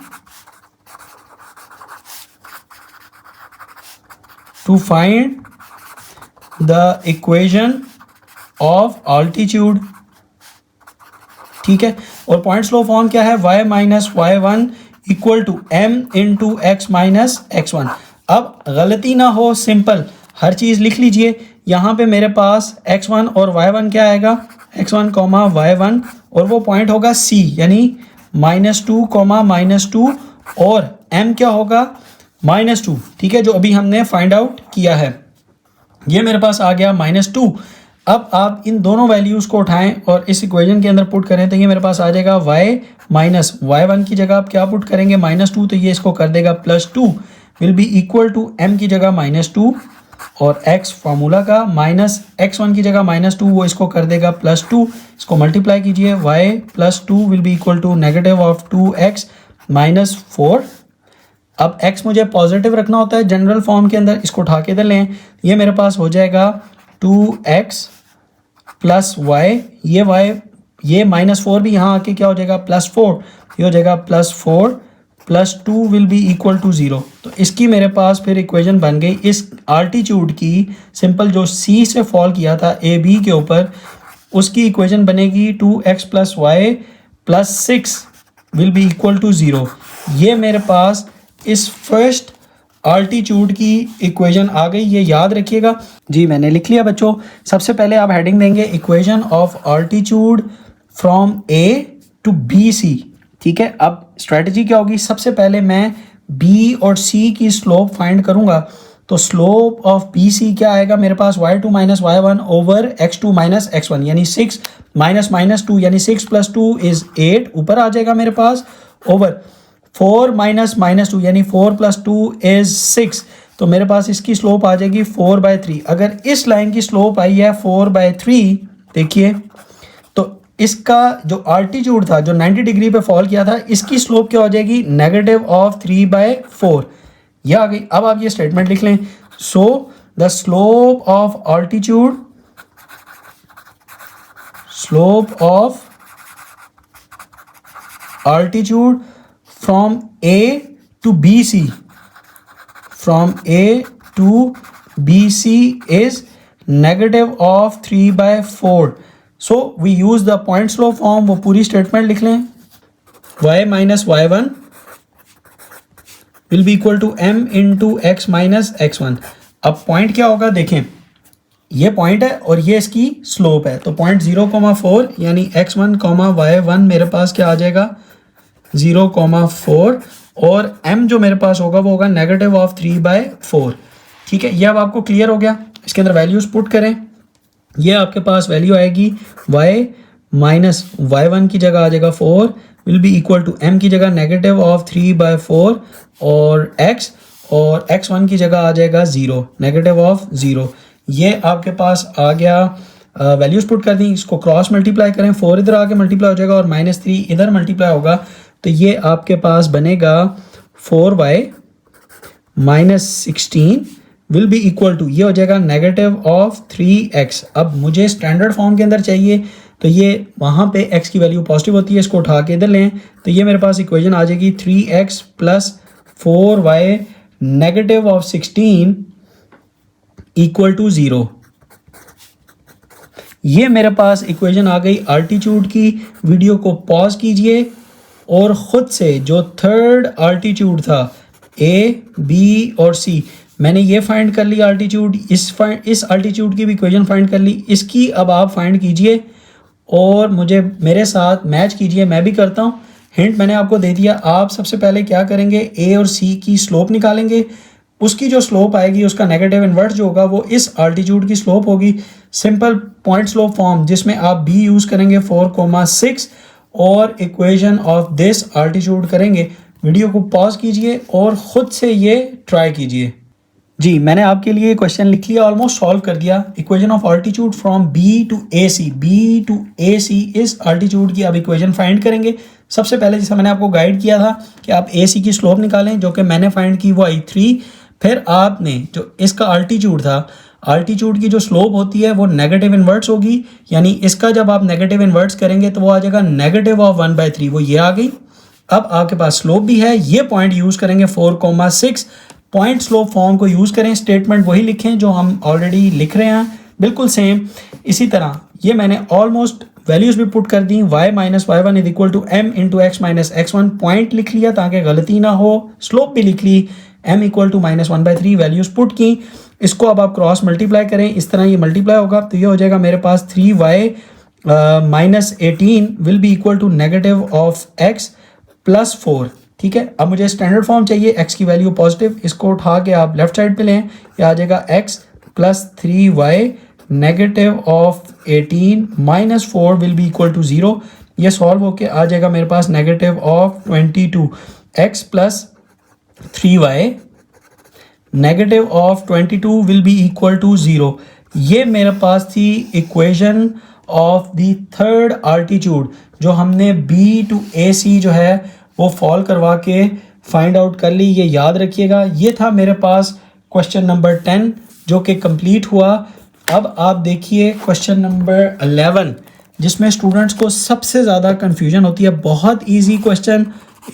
to find the equation of altitude, ठीक है। और पॉइंट स्लोप फॉर्म क्या है, y minus y1 equal to m into x minus x1। अब गलती ना हो, सिंपल हर चीज़ लिख लीजिए। यहाँ पे मेरे पास x1 और y1 क्या आएगा, x1 कॉमा y1 और वो पॉइंट होगा c यानी -2 कॉमा -2 और m क्या होगा -2, ठीक है, जो अभी हमने फाइंड आउट किया है। ये मेरे पास आ गया -2। अब आप इन दोनों वैल्यूज़ को उठाएं और इस इक्वेशन के अंदर पुट करें तो ये मेरे पास आ जाएगा y माइनस y1 की जगह आप क्या पुट करेंगे -2, तो ये इसको कर देगा +2 will be equal to m की जगह -2 और x फार्मूला का माइनस x1 की जगह -2 वो इसको कर देगा +2, इसको मल्टीप्लाई कीजिए y +2 will be equal to -2x -4। अब x मुझे पॉजिटिव रखना होता है जनरल फॉर्म के अंदर, इसको उठा के इधर लें, ये मेरे पास हो जाएगा 2x प्लस y, ये -4 भी यहाँ आके क्या हो जाएगा +4, ये हो जाएगा +4 +2 विल बी इक्वल टू 0। तो इसकी मेरे पास फिर इक्वेशन बन गई इस आल्टीट्यूड की, सिंपल जो c से फॉल किया था ए बी के ऊपर, उसकी इक्वेशन बनेगी 2x plus y plus 6 will be equal to 0। ये मेरे पास इस फर्स्ट आल्टीट्यूड की इक्वेशन आ गई, ये याद रखिएगा। जी मैंने लिख लिया बच्चों। सबसे पहले आप हेडिंग देंगे equation of altitude from A to B C, ठीक है। अब स्ट्रेटजी क्या होगी, सबसे पहले मैं बी और सी की स्लोप फाइंड करूंगा, तो स्लोप ऑफ बी सी क्या आएगा मेरे पास y2 minus y1 over x2 minus x1 यानी 6 माइनस -2 यानी 6 + 2 इज 8 ऊपर आ जाएगा मेरे पास, ओवर 4 माइनस -2 यानी 4 + 2 इज 6, तो मेरे पास इसकी स्लोप आ जाएगी 4/3। अगर इस लाइन की स्लोप आई है 4/3, देखिए तो इसका जो आल्टीट्यूड था जो 90 डिग्री पे फॉल किया था, इसकी स्लोप क्या हो जाएगी -3/4, यह आ गई। अब आप ये स्टेटमेंट लिख लें, सो the slope of altitude from A to BC is -3/4। so we use the point slope form, वो पूरी स्टेटमेंट लिख लें, y minus y1 will be equal to m into x minus x1। अब पॉइंट क्या होगा, देखें ये पॉइंट है और ये इसकी स्लोप है, तो पॉइंट 0,4 यानी x1, y1 मेरे पास क्या आ जाएगा 0,4 और m जो मेरे पास होगा वो होगा -3/4, ठीक है। ये अब आपको क्लियर हो गया। इसके अंदर वैल्यूज पुट करें, ये आपके पास वैल्यू आएगी y माइनस y1 की जगह आ जाएगा 4 will be equal to m की जगह -3/4 और x1 की जगह आ जाएगा 0 ये आपके पास आ गया। वैल्यूज पुट कर दी, इसको क्रॉस मल्टीप्लाई करें, 4 इधर आके मल्टीप्लाई हो जाएगा और -3 इधर मल्टीप्लाई होगा, तो ये आपके पास बनेगा 4y minus 16 will be equal to, ये हो जाएगा -3x। अब मुझे स्टैंडर्ड फॉर्म के अंदर चाहिए, तो ये वहाँ पे x की वैल्यू पॉजिटिव होती है, इसको उठा के इधर लें, तो ये मेरे पास इक्वेशन आ जाएगी 3x plus 4y -16 equal to 0। ये मेरे पास इक्वेशन आ गई आल्टीट्यूड की। वीडियो को पॉज कीजिए और ख़ुद से जो थर्ड आल्टीट्यूड था ए बी और सी, मैंने ये फाइंड कर लिया आल्टीट्यूड, इस आल्टीट्यूड की भी इक्वेशन फाइंड कर ली, इसकी अब आप फाइंड कीजिए और मुझे मेरे साथ मैच कीजिए, मैं भी करता हूँ। हिंट मैंने आपको दे दिया। आप सबसे पहले क्या करेंगे, ए और सी की स्लोप निकालेंगे, उसकी जो स्लोप आएगी उसका नेगेटिव इन्वर्स जो होगा वो इस आल्टीट्यूड की स्लोप होगी। सिंपल पॉइंट स्लोप फॉर्म जिसमें आप बी यूज़ करेंगे 4,6 और इक्वेशन ऑफ दिस आल्टीट्यूड करेंगे। वीडियो को पॉज कीजिए और ख़ुद से ये ट्राई कीजिए। जी मैंने आपके लिए क्वेश्चन लिख लिया, ऑलमोस्ट सॉल्व कर दिया। Equation of altitude from B to A C इस आल्टीट्यूड की अब इक्वेशन फाइंड करेंगे। सबसे पहले जैसा मैंने आपको गाइड किया था कि आप ए सी की स्लोप निकालें, जो कि मैंने फाइंड की वो आई 3। फिर आपने जो इसका आल्टीट्यूड था, आल्टीट्यूड की जो स्लोप होती है वो नेगेटिव इन्वर्ट्स होगी, यानी इसका जब आप नेगेटिव इन्वर्ट्स करेंगे तो वो आ जाएगा -1/3, वो ये आ गई। अब आपके पास स्लोप भी है, ये पॉइंट यूज़ करेंगे 4,6। पॉइंट स्लोप फॉर्म को यूज़ करें, स्टेटमेंट वही लिखें जो हम ऑलरेडी लिख रहे हैं, बिल्कुल सेम। इसी तरह ये मैंने ऑलमोस्ट वैल्यूज़ भी पुट कर दी, y minus y1 is equal to m into x minus x1, point लिख लिया ताकि गलती ना हो, स्लोप भी लिख ली, m equal to -1/3 values put की। इसको अब आप क्रॉस मल्टीप्लाई करें, इस तरह ये मल्टीप्लाई होगा तो ये हो जाएगा मेरे पास 3y minus 18 will be equal to negative of X plus 4। ठीक है, अब मुझे स्टैंडर्ड फॉर्म चाहिए, एक्स की वैल्यू पॉजिटिव, इसको उठा के आप लेफ्ट साइड पे लें, ये आ जाएगा x plus 3y negative of 18 minus 4 will be equal to 0। ये सॉल्व होके आ जाएगा मेरे पास negative of 22 x plus 3y negative of 22 will be equal to 0। ये मेरे पास थी equation of the third altitude जो हमने B to AC जो है वो फॉल करवा के फाइंड आउट कर ली। ये याद रखिएगा, ये था मेरे पास क्वेश्चन नंबर 10 जो कि कंप्लीट हुआ। अब आप देखिए क्वेश्चन नंबर 11 जिसमें स्टूडेंट्स को सबसे ज़्यादा कन्फ्यूजन होती है। बहुत easy question,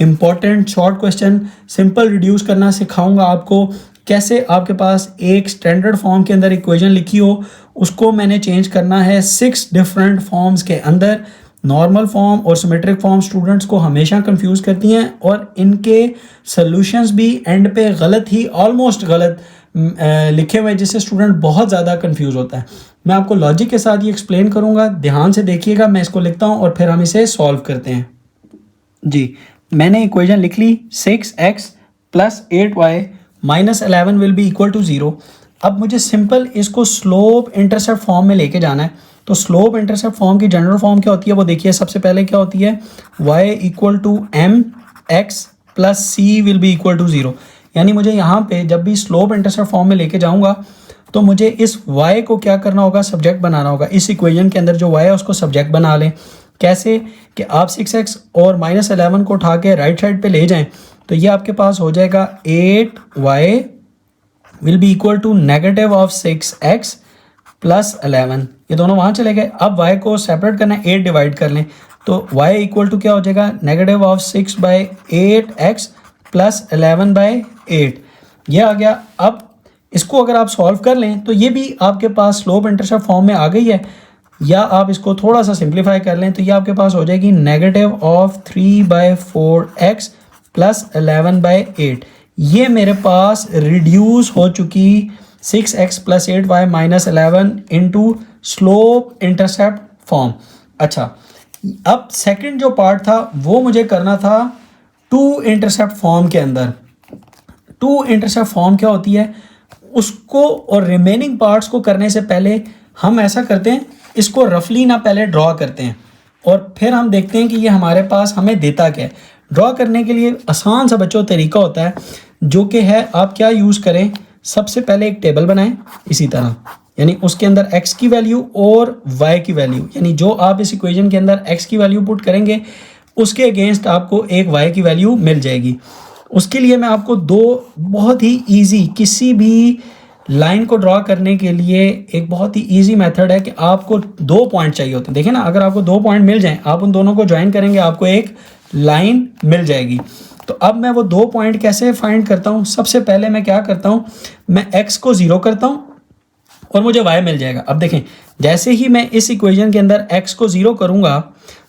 important short question, simple reduce करना सिखाऊंगा आपको। कैसे आपके पास एक स्टैंडर्ड फॉर्म के अंदर इक्वेशन लिखी हो उसको मैंने चेंज करना है 6 डिफरेंट फॉर्म्स के अंदर। नॉर्मल फॉर्म और सिमेट्रिक फॉर्म स्टूडेंट्स को हमेशा कंफ्यूज करती हैं और इनके सॉल्यूशंस भी एंड पे गलत ही, ऑलमोस्ट गलत लिखे हुए, जिससे स्टूडेंट बहुत ज़्यादा कंफ्यूज होता है। मैं आपको लॉजिक के साथ ये एक्सप्लेन करूँगा, ध्यान से देखिएगा। मैं इसको लिखता हूँ और फिर हम इसे सॉल्व करते हैं। जी, मैंने इक्वेशन लिख ली 6x plus 8y minus 11 will be equal to 0। अब मुझे सिंपल इसको स्लोप इंटरसेप्ट फॉर्म में लेके जाना है। तो स्लोप इंटरसेप्ट फॉर्म की जनरल फॉर्म क्या होती है वो देखिए। सबसे पहले क्या होती है, y equal to M X plus C will be equal to 0। यानी मुझे यहाँ पे जब भी स्लोप इंटरसेप्ट फॉर्म में लेके जाऊँगा तो मुझे इस y को क्या करना होगा, सब्जेक्ट बनाना होगा। इस इक्वेशन के अंदर जो y है उसको सब्जेक्ट बना लें। कैसे कि आप 6x और माइनस 11 को उठा के राइट साइड पे ले जाएं तो ये आपके पास हो जाएगा 8y will be equal to negative of 6x plus 11। ये दोनों वहाँ चले गए। अब y को सेपरेट करना है, 8 डिवाइड कर लें तो y इक्वल टू क्या हो जाएगा, नेगेटिव ऑफ 6/8x प्लस 11/8। ये आ गया। अब इसको अगर आप सॉल्व कर लें तो ये भी आपके पास स्लोप इंटरसेप्ट फॉर्म में आ गई है, या आप इसको थोड़ा सा सिंप्लीफाई कर लें तो ये आपके पास हो जाएगी नेगेटिव ऑफ 3/4x प्लस 11/8। ये मेरे पास रिड्यूस हो चुकी 6x plus 8y minus 11 into slope intercept form. अच्छा, अब सेकंड जो पार्ट था वो मुझे करना था टू इंटरसेप्ट फॉर्म के अंदर। टू इंटरसेप्ट फॉर्म क्या होती है उसको और रिमेनिंग पार्ट्स को करने से पहले हम ऐसा करते हैं, इसको रफली ना पहले ड्रॉ करते हैं और फिर हम देखते हैं कि ये हमारे पास हमें देता क्या है। ड्रॉ करने के लिए आसान सा बच्चों तरीका होता है जो कि है, आप क्या यूज़ करें, सबसे पहले एक टेबल बनाएं इसी तरह, यानी उसके अंदर x की वैल्यू और y की वैल्यू, यानी जो आप इस इक्वेशन के अंदर x की वैल्यू पुट करेंगे उसके अगेंस्ट आपको एक y की वैल्यू मिल जाएगी। उसके लिए मैं आपको दो बहुत ही ईजी, किसी भी लाइन को ड्रॉ करने के लिए एक बहुत ही इजी मेथड है कि आपको 2 पॉइंट चाहिए होते हैं। देखिए ना, अगर आपको 2 पॉइंट मिल जाएं, आप उन दोनों को ज्वाइन करेंगे, आपको एक लाइन मिल जाएगी। तो अब मैं वो 2 पॉइंट कैसे फाइंड करता हूँ, सबसे पहले मैं क्या करता हूँ, मैं x को 0 करता हूँ और मुझे y मिल जाएगा। अब देखें, जैसे ही मैं इस इक्वेशन के अंदर x को 0 करूँगा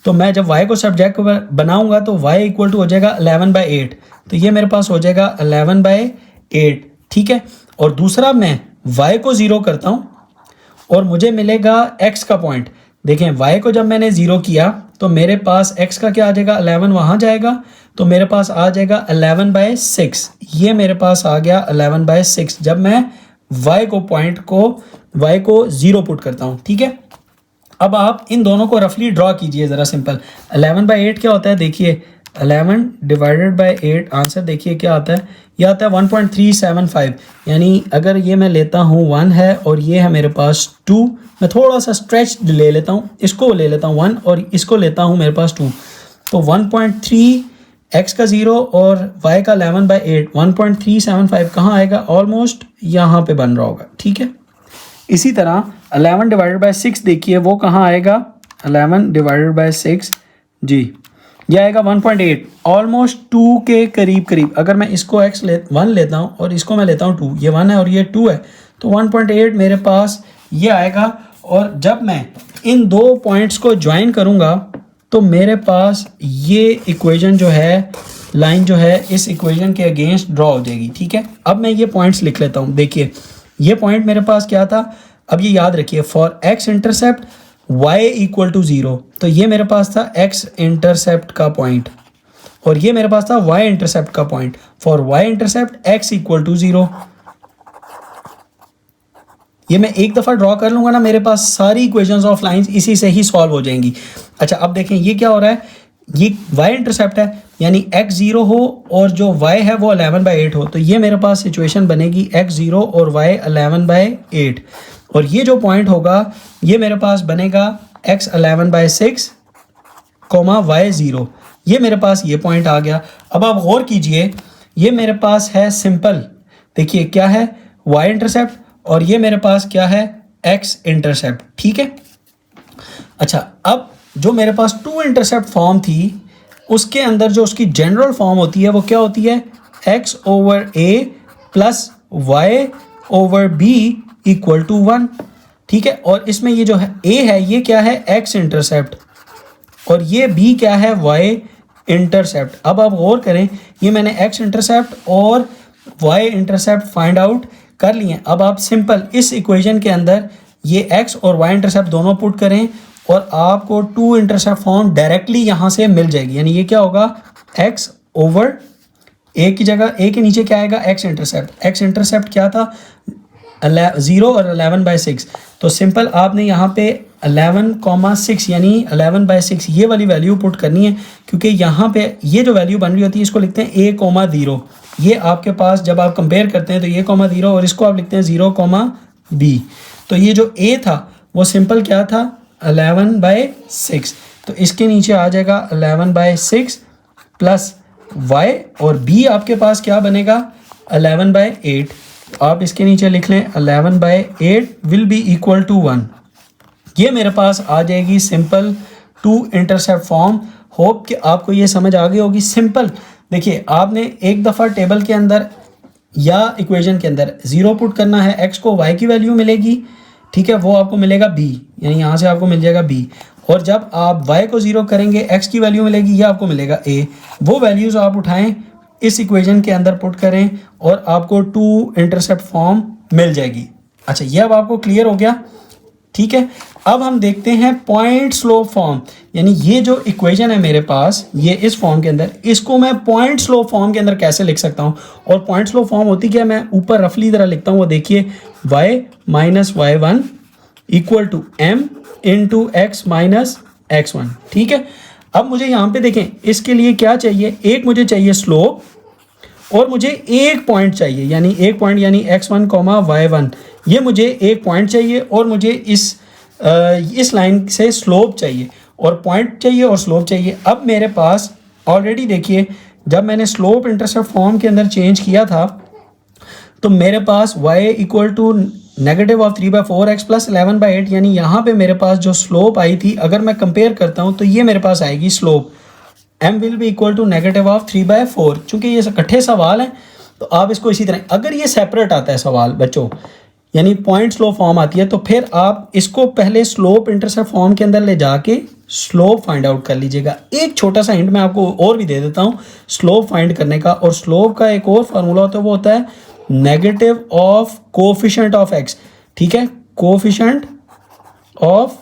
तो मैं जब y को सब्जेक्ट बनाऊँगा तो y इक्वल टू हो जाएगा 11/8। तो ये मेरे पास हो जाएगा 11/8, ठीक है। और दूसरा मैं y को 0 करता हूँ और मुझे मिलेगा x का पॉइंट। देखें, y को जब मैंने 0 किया तो मेरे पास x का क्या आ जाएगा, 11 वहाँ जाएगा तो मेरे पास आ जाएगा 11/6। ये मेरे पास आ गया 11/6 जब मैं y को पॉइंट को y को 0 पुट करता हूँ, ठीक है। अब आप इन दोनों को रफली ड्रॉ कीजिए ज़रा सिंपल। 11/8 क्या होता है, देखिए 11 डिवाइडेड बाई 8, आंसर देखिए क्या आता है, ये आता है 1.375। यानी अगर ये मैं लेता हूँ 1 है और ये है मेरे पास 2, मैं थोड़ा सा स्ट्रेच ले लेता हूँ, इसको ले लेता हूँ 1 और इसको लेता हूँ मेरे पास 2, तो 1.3 x का 0 और y का 11/8, 1.375 कहाँ आएगा, ऑलमोस्ट यहाँ पे बन रहा होगा, ठीक है। इसी तरह 11 डिवाइडेड बाई 6 देखिए वो कहाँ आएगा, 11 डिवाइडेड बाई 6, जी ये आएगा 1.8, ऑलमोस्ट 2 के करीब करीब। अगर मैं इसको 1 लेता हूँ और इसको मैं लेता हूँ 2, ये 1 है और ये 2 है, तो 1.8 मेरे पास ये आएगा। और जब मैं इन 2 पॉइंट्स को ज्वाइन करूँगा तो मेरे पास ये इक्वेशन जो है, लाइन जो है इस इक्वेशन के अगेंस्ट ड्रॉ हो जाएगी, ठीक है। अब मैं ये पॉइंट्स लिख लेता हूँ। देखिए ये पॉइंट मेरे पास क्या था, अब ये याद रखिए, for x intercept y equal to 0, तो ये मेरे पास था x इंटरसेप्ट का पॉइंट और ये मेरे पास था y इंटरसेप्ट का point. For y intercept x equal to 0, ये मैं एक दफ़ा ड्रॉ कर लूँगा ना, मेरे पास सारी इक्वेशंस ऑफ लाइंस इसी से ही सॉल्व हो जाएंगी। अच्छा अब देखें ये क्या हो रहा है, ये y इंटरसेप्ट है यानी x 0 हो और जो y है वो 11/8 हो, तो ये मेरे पास सिचुएशन बनेगी x 0 और y 11/8 और ये जो पॉइंट होगा ये मेरे पास बनेगा x 11/6 y 0। ये मेरे पास ये पॉइंट आ गया। अब आप गौर कीजिए, ये मेरे पास है सिंपल, देखिए क्या है y इंटरसेप्ट और ये मेरे पास क्या है x इंटरसेप्ट, ठीक है। अच्छा अब जो मेरे पास टू इंटरसेप्ट फॉर्म थी उसके अंदर जो उसकी जनरल फॉर्म होती है वो क्या होती है, x over a plus y over b equal to 1, ठीक है। और इसमें ये जो है a है ये क्या है x इंटरसेप्ट और ये b क्या है y इंटरसेप्ट। अब आप गौर करें, ये मैंने x इंटरसेप्ट और y इंटरसेप्ट फाइंड आउट कर लिए। अब आप सिंपल इस इक्वेशन के अंदर ये x और y इंटरसेप्ट दोनों पुट करें और आपको टू इंटरसेप्ट फॉर्म डायरेक्टली यहाँ से मिल जाएगी। यानी ये क्या होगा, x ओवर a की जगह a के नीचे क्या आएगा x इंटरसेप्ट। x इंटरसेप्ट क्या था 0 और 11/6, तो सिंपल आपने यहाँ पे 11,6 यानी 11/6 ये वाली वैल्यू पुट करनी है, क्योंकि यहाँ पे ये जो वैल्यू बन रही होती है इसको लिखते हैं a, 0। ये आपके पास जब आप कंपेयर करते हैं तो ये 0 और इसको आप लिखते हैं 0, b। तो ये जो a था वो सिंपल क्या था 11/6, तो इसके नीचे आ जाएगा 11/6 प्लस y और b आपके पास क्या बनेगा 11/8। आप इसके नीचे लिख लें 11/8 विल बी इक्वल टू 1। ये मेरे पास आ जाएगी simple two intercept form. Hope कि आपको ये समझ आ गई होगी। सिंपल देखिए, आपने एक दफ़ा टेबल के अंदर या इक्वेशन के अंदर 0 पुट करना है, x को y की वैल्यू मिलेगी, ठीक है, वो आपको मिलेगा b, यानी यहाँ से आपको मिल जाएगा b। और जब आप y को 0 करेंगे x की वैल्यू मिलेगी, ये आपको मिलेगा a। वो वैल्यूज़ आप उठाएं इस इक्वेशन के अंदर पुट करें और आपको टू इंटरसेप्ट फॉर्म मिल जाएगी। अच्छा ये अब आपको क्लियर हो गया, ठीक है। अब हम देखते हैं पॉइंट स्लोप फॉर्म, यानी ये जो इक्वेशन है मेरे पास ये इस फॉर्म के अंदर, इसको मैं पॉइंट स्लोप फॉर्म के अंदर कैसे लिख सकता हूँ। और पॉइंट स्लोप फॉर्म होती क्या, मैं ऊपर रफली तरह लिखता हूँ, वो देखिए y minus y1 equal to m into x minus x1, ठीक है। अब मुझे यहाँ पे देखें, इसके लिए क्या चाहिए, एक मुझे चाहिए स्लोप और मुझे एक पॉइंट चाहिए, यानी एक पॉइंट यानी x1, y1, ये मुझे एक पॉइंट चाहिए और मुझे इस लाइन से स्लोप चाहिए और पॉइंट चाहिए और स्लोप चाहिए। अब मेरे पास ऑलरेडी देखिए, जब मैंने स्लोप इंटरसेप्ट फॉर्म के अंदर चेंज किया था तो मेरे पास y equal to -3/4x plus 11/8, यानी यहाँ पे मेरे पास जो स्लोप आई थी, अगर मैं कंपेयर करता हूँ तो ये मेरे पास आएगी slope m will be equal to -3/4। चूँकि ये इकट्ठे सवाल हैं तो आप इसको इसी तरह, अगर ये सेपरेट आता है सवाल बच्चों, यानी पॉइंट स्लोप फॉर्म आती है, तो फिर आप इसको पहले स्लोप इंटरसेप्ट फॉर्म के अंदर ले जाके स्लोप फाइंड आउट कर लीजिएगा। एक छोटा सा हिंट मैं आपको और भी दे देता हूँ स्लोप फाइंड करने का, और स्लोप का एक और फार्मूला होता है, वो होता है negative of coefficient of x, ठीक है, coefficient of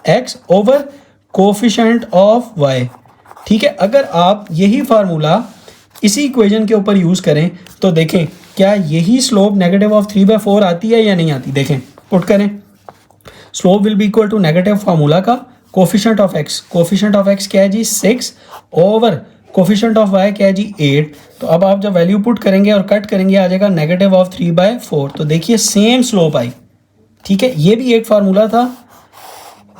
x over coefficient of y, ठीक है। अगर आप यही फार्मूला इसी इक्वेशन के ऊपर यूज़ करें तो देखें क्या यही स्लोप -3/4 आती है या नहीं आती। देखें पुट करें, slope will be equal to negative formula का coefficient of x, coefficient of x क्या है जी 6 ओवर कोफिशिएंट ऑफ y क्या है जी 8। तो अब आप जब वैल्यू पुट करेंगे और कट करेंगे आ जाएगा -3/4। तो देखिए सेम स्लोप आई, ठीक है, ये भी एक फार्मूला था,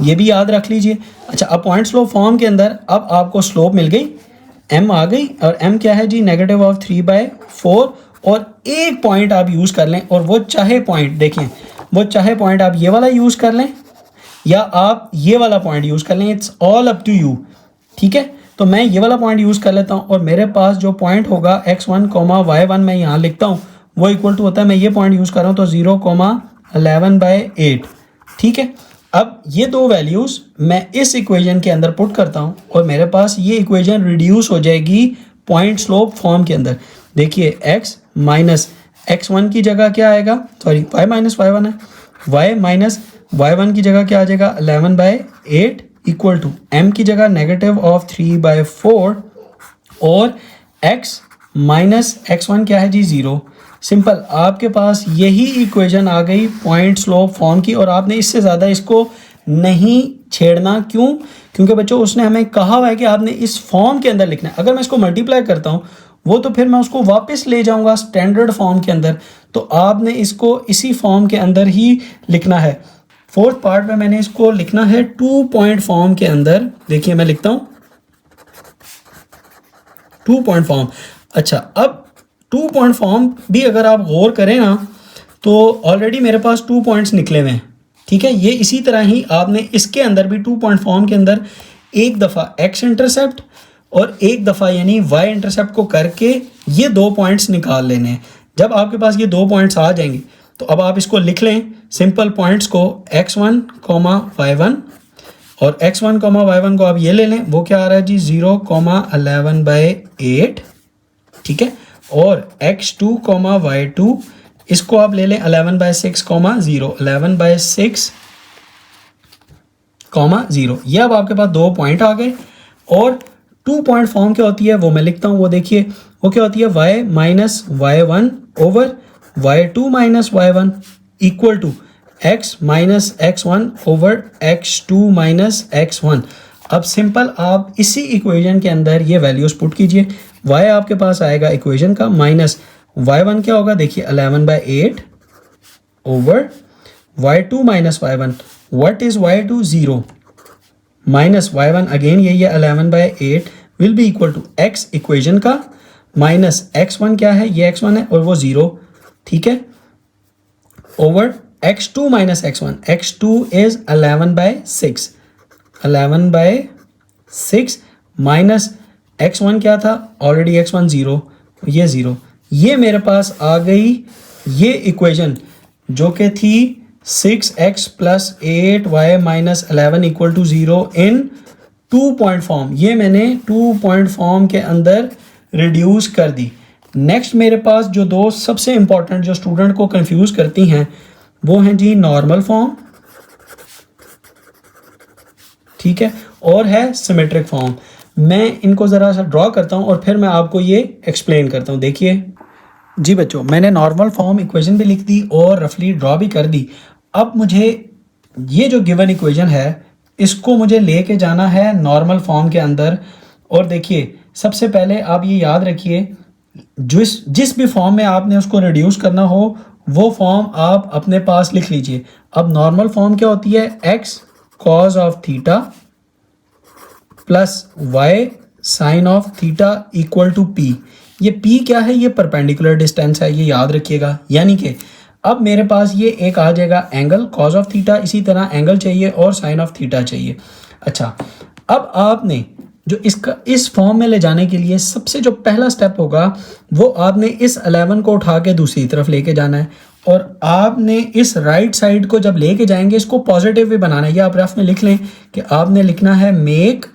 ये भी याद रख लीजिए। अच्छा अब पॉइंट स्लोप फॉर्म के अंदर अब आपको स्लोप मिल गई, m आ गई, और m क्या है जी -3/4, और एक पॉइंट आप यूज़ कर लें, और वो चाहे पॉइंट देखें, वो चाहे पॉइंट आप ये वाला यूज़ कर लें या आप ये वाला पॉइंट यूज़ कर लें, it's all up to you, ठीक है। तो मैं ये वाला पॉइंट यूज़ कर लेता हूँ और मेरे पास जो पॉइंट होगा x1, y1 मैं यहाँ लिखता हूँ, वो इक्वल टू होता है, मैं ये पॉइंट यूज़ कर रहा हूँ तो 0, 11/8, ठीक है। अब ये दो वैल्यूज़ मैं इस इक्वेशन के अंदर पुट करता हूँ और मेरे पास ये इक्वेशन रिड्यूस हो जाएगी पॉइंट स्लोप फॉर्म के अंदर। देखिए x माइनस x1 की जगह क्या आएगा, सॉरी y माइनस y1 है, y माइनस y1 की जगह क्या आ जाएगा 11/8 इक्वल टू m की जगह -3/4 और x माइनस x1 क्या है जी 0। सिंपल, आपके पास यही इक्वेशन आ गई पॉइंट स्लोप फॉर्म की और आपने इससे ज़्यादा इसको नहीं छेड़ना। क्यों? क्योंकि बच्चों उसने हमें कहा हुआ है कि आपने इस फॉर्म के अंदर लिखना है। अगर मैं इसको मल्टीप्लाई करता हूँ वो तो फिर मैं उसको वापस ले जाऊंगा स्टैंडर्ड फॉर्म के अंदर, तो आपने इसको इसी फॉर्म के अंदर ही लिखना है। फोर्थ पार्ट में मैंने इसको लिखना है 2 पॉइंट फॉर्म के अंदर। देखिए मैं लिखता हूँ 2 पॉइंट फॉर्म। अच्छा, अब 2 पॉइंट फॉर्म भी अगर आप गौर करें ना तो ऑलरेडी मेरे पास 2 पॉइंट्स निकले हुए हैं। ठीक है, ये इसी तरह ही आपने इसके अंदर भी 2 पॉइंट फॉर्म के अंदर एक दफ़ा x इंटरसेप्ट और एक दफ़ा यानी y इंटरसेप्ट को करके ये 2 पॉइंट्स निकाल लेने हैं। जब आपके पास ये 2 पॉइंट्स आ जाएंगे तो अब आप इसको लिख लें सिंपल पॉइंट्स को x1, y1 और x1, y1 को आप ये ले लें, वो क्या आ रहा है जी 0, 11/8। ठीक है, और x2, y2 इसको आप ले लें 11/6, 0, 11/6, 0। ये अब आपके पास 2 पॉइंट आ गए। और 2 पॉइंट फॉर्म क्या होती है वो मैं लिखता हूँ, वो देखिए वो क्या होती है y minus y1 over y2 minus y1 equal to x minus x1 over x2 minus x1। अब सिंपल आप इसी इक्वेशन के अंदर ये वैल्यूज पुट कीजिए। y आपके पास आएगा इक्वेशन का माइनस y1 क्या होगा, देखिए 11/8 over y2 minus y1। What is y2? 0 minus y1 again यही है 11/8 will be equal to x equation का माइनस x1 क्या है, ये x1 है और वो 0। ठीक है, over x2 minus x1। x2 is 11/6, 11/6 minus x1 क्या था, ऑलरेडी x1 0, ये 0। ये मेरे पास आ गई ये इक्वेशन जो कि थी 6x plus 8y minus 11 equal to 0 in 2 point form. ये मैंने 2 पॉइंट फॉर्म के अंदर रिड्यूस कर दी। नेक्स्ट मेरे पास जो दो सबसे इंपॉर्टेंट जो स्टूडेंट को कंफ्यूज करती हैं वो हैं जी नॉर्मल फॉर्म, ठीक है, और है सिमेट्रिक फॉर्म। मैं इनको ज़रा सा ड्रॉ करता हूँ और फिर मैं आपको ये एक्सप्लेन करता हूँ। देखिए जी बच्चों, मैंने नॉर्मल फॉर्म इक्वेशन भी लिख दी और रफली ड्रॉ भी कर दी। अब मुझे ये जो गिवन इक्वेशन है इसको मुझे लेके जाना है नॉर्मल फॉर्म के अंदर। और देखिए सबसे पहले आप ये याद रखिए जिस भी फॉर्म में आपने उसको रिड्यूस करना हो वो फॉर्म आप अपने पास लिख लीजिए। अब नॉर्मल फॉर्म क्या होती है, x cos of theta plus y sine of theta equal to p। ये p क्या है, ये परपेंडिकुलर डिस्टेंस है, ये याद रखिएगा। यानी कि अब मेरे पास ये एक आ जाएगा एंगल cos ऑफ थीटा, इसी तरह एंगल चाहिए और साइन ऑफ थीटा चाहिए। अच्छा, अब आपने जो इसका इस फॉर्म में ले जाने के लिए सबसे जो पहला स्टेप होगा वो आपने इस 11 को उठा के दूसरी तरफ लेके जाना है और आपने इस राइट साइड को जब लेके जाएंगे इसको पॉजिटिव भी बनाना है। ये आप रफ में लिख लें कि आपने लिखना है मेक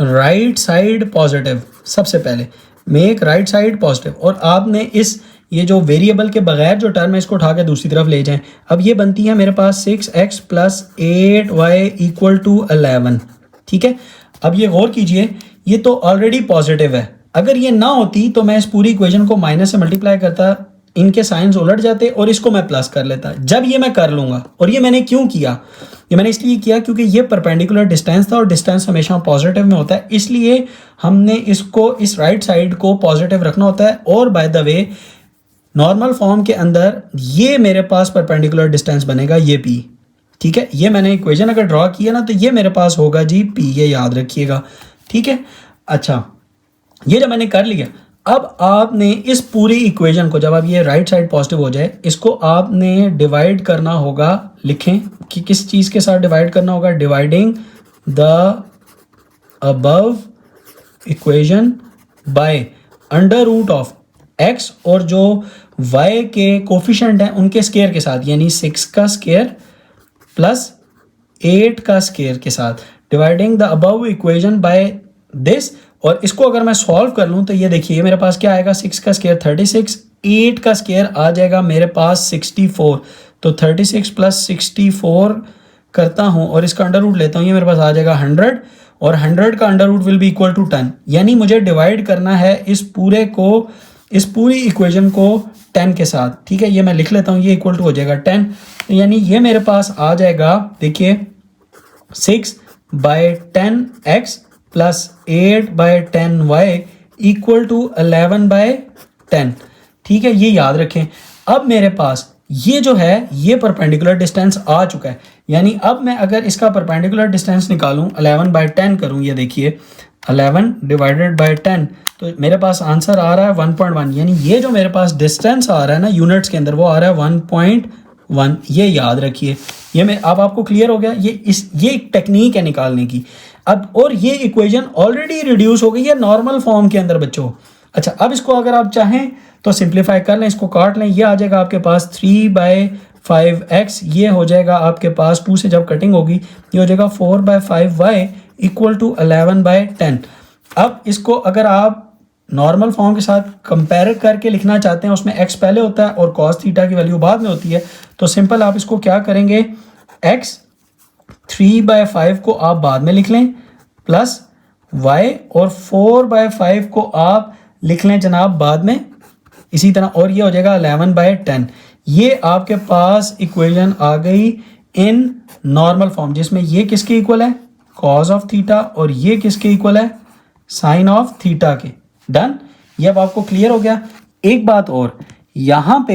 राइट साइड पॉजिटिव। सबसे पहले मेक राइट साइड पॉजिटिव और आपने इस ये जो वेरिएबल के बगैर जो टर्म है इसको उठा के दूसरी तरफ ले जाएं। अब ये बनती है मेरे पास 6x plus 8y equal to 11। ठीक है, अब ये गौर कीजिए ये तो ऑलरेडी पॉजिटिव है। अगर ये ना होती तो मैं इस पूरी इक्वेशन को माइनस से मल्टीप्लाई करता, इनके साइंस उलट जाते और इसको मैं प्लस कर लेता। जब ये मैं कर लूँगा, और ये मैंने क्यों किया, ये मैंने इसलिए किया क्योंकि ये परपेंडिकुलर डिस्टेंस था और डिस्टेंस हमेशा पॉजिटिव में होता है, इसलिए हमने इसको इस राइट साइड को पॉजिटिव रखना होता है। और by the way normal form के अंदर ये मेरे पास परपेंडिकुलर डिस्टेंस बनेगा ये p। ठीक है, ये मैंने इक्वेशन अगर ड्रॉ किया ना तो ये मेरे पास होगा जी p, ये याद रखिएगा। ठीक है, अच्छा ये जब मैंने कर लिया, अब आपने इस पूरी इक्वेशन को जब अब ये राइट साइड पॉजिटिव हो जाए इसको आपने डिवाइड करना होगा। लिखें कि किस चीज़ के साथ डिवाइड करना होगा, dividing the above equation by under root of x और जो y के कोफिशिएंट हैं उनके स्केयर के साथ, यानी 6 का स्केयर प्लस 8 का स्केयर के साथ, dividing the above equation by this. और इसको अगर मैं सॉल्व कर लूँ तो ये देखिए मेरे पास क्या आएगा, 6 का स्केयर 36, 8 का स्केयर आ जाएगा मेरे पास 64। तो 36 प्लस 64 करता हूँ और इसका अंडर रूट लेता हूँ, ये मेरे पास आ जाएगा 100 और 100 का under root will be equal to 10। यानी मुझे डिवाइड करना है इस पूरी इक्वेशन को 10 के साथ। ठीक है, ये मैं लिख लेता हूँ, ये इक्वल टू हो जाएगा 10। तो यानी ये मेरे पास आ जाएगा, देखिए 6/10x plus 8/10y equal to 11/10। ठीक है, ये याद रखें। अब मेरे पास ये जो है ये परपेंडिकुलर डिस्टेंस आ चुका है, यानी अब मैं अगर इसका परपेंडिकुलर डिस्टेंस निकालूं 11/10 करूं, ये देखिए 11 डिवाइडेड बाय 10, तो मेरे पास आंसर आ रहा है 1.1। यानी ये जो मेरे पास डिस्टेंस आ रहा है ना यूनिट्स के अंदर, वो आ रहा है 1.1। ये याद रखिए। ये मैं अब आपको क्लियर हो गया, ये एक टेक्निक है निकालने की। अब और ये इक्वेशन ऑलरेडी रिड्यूस हो गई है नॉर्मल फॉर्म के अंदर बच्चों। अच्छा, अब इसको अगर आप चाहें तो सिंप्लीफाई कर लें, इसको काट लें, ये आ जाएगा आपके पास 3/5x, ये हो जाएगा आपके पास 2 से जब कटिंग होगी ये हो जाएगा 4/5y इक्वल टू 11/10। अब इसको अगर आप नॉर्मल फॉर्म के साथ कंपेयर करके लिखना चाहते हैं, उसमें x पहले होता है और cos थीटा की वैल्यू बाद में होती है, तो सिंपल आप इसको क्या करेंगे, x 3/5 को आप बाद में लिख लें प्लस y और 4/5 को आप लिख लें जनाब बाद में इसी तरह, और ये हो जाएगा 11/10। ये आपके पास इक्वेशन आ गई इन नॉर्मल फॉर्म, जिसमें ये किसके इक्वल है, cos ऑफ थीटा, और ये किसके इक्वल है, साइन ऑफ थीटा के। डन, ये अब आपको क्लियर हो गया। एक बात और, यहाँ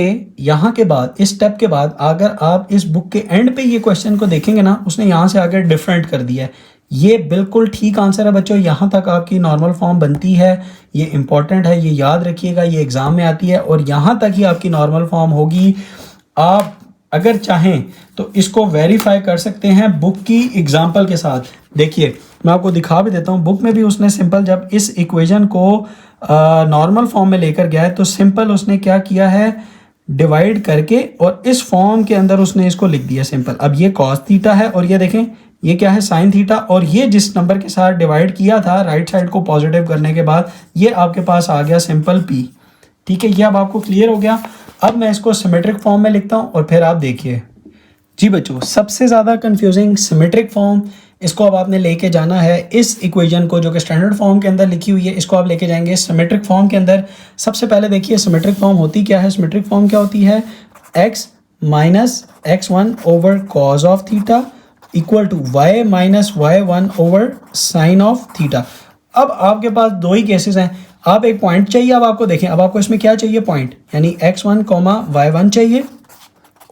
के बाद इस स्टेप के बाद अगर आप इस बुक के एंड पे ये क्वेश्चन को देखेंगे ना, उसने यहाँ से आगे डिफरेंट कर दिया है। ये बिल्कुल ठीक आंसर है बच्चों, यहाँ तक आपकी नॉर्मल फॉर्म बनती है, ये इंपॉर्टेंट है, ये याद रखिएगा, ये एग्जाम में आती है और यहाँ तक ही आपकी नॉर्मल फॉर्म होगी। आप अगर चाहें तो इसको वेरीफाई कर सकते हैं बुक की एग्जाम्पल के साथ। देखिए मैं आपको दिखा भी देता हूँ, बुक में भी उसने सिंपल जब इस इक्वेशन को नॉर्मल फॉर्म में लेकर गया है तो सिंपल उसने क्या किया है, डिवाइड करके और इस फॉर्म के अंदर उसने इसको लिख दिया सिंपल। अब ये cos थीटा है और ये देखें ये क्या है, साइन थीटा, और ये जिस नंबर के साथ डिवाइड किया था राइट साइड को पॉजिटिव करने के बाद, ये आपके पास आ गया सिंपल p। ठीक है, ये अब आपको क्लियर हो गया। अब मैं इसको सिमेट्रिक फॉर्म में लिखता हूँ और फिर आप देखिए। जी बच्चों, सबसे ज़्यादा कंफ्यूजिंग सिमेट्रिक फॉर्म, इसको अब आपने लेके जाना है इस इक्वेशन को जो कि स्टैंडर्ड फॉर्म के अंदर लिखी हुई है, इसको आप लेके जाएंगे सिमेट्रिक फॉर्म के अंदर। सबसे पहले देखिए सिमेट्रिक फॉर्म होती क्या है। सिमेट्रिक फॉर्म क्या होती है, x minus x1 over cos of theta equal to y minus y1 over sine of theta. अब आपके पास दो ही केसेस हैं, आप एक पॉइंट चाहिए, अब आपको देखें, अब आपको इसमें क्या चाहिए, पॉइंट, यानी x1 y1 चाहिए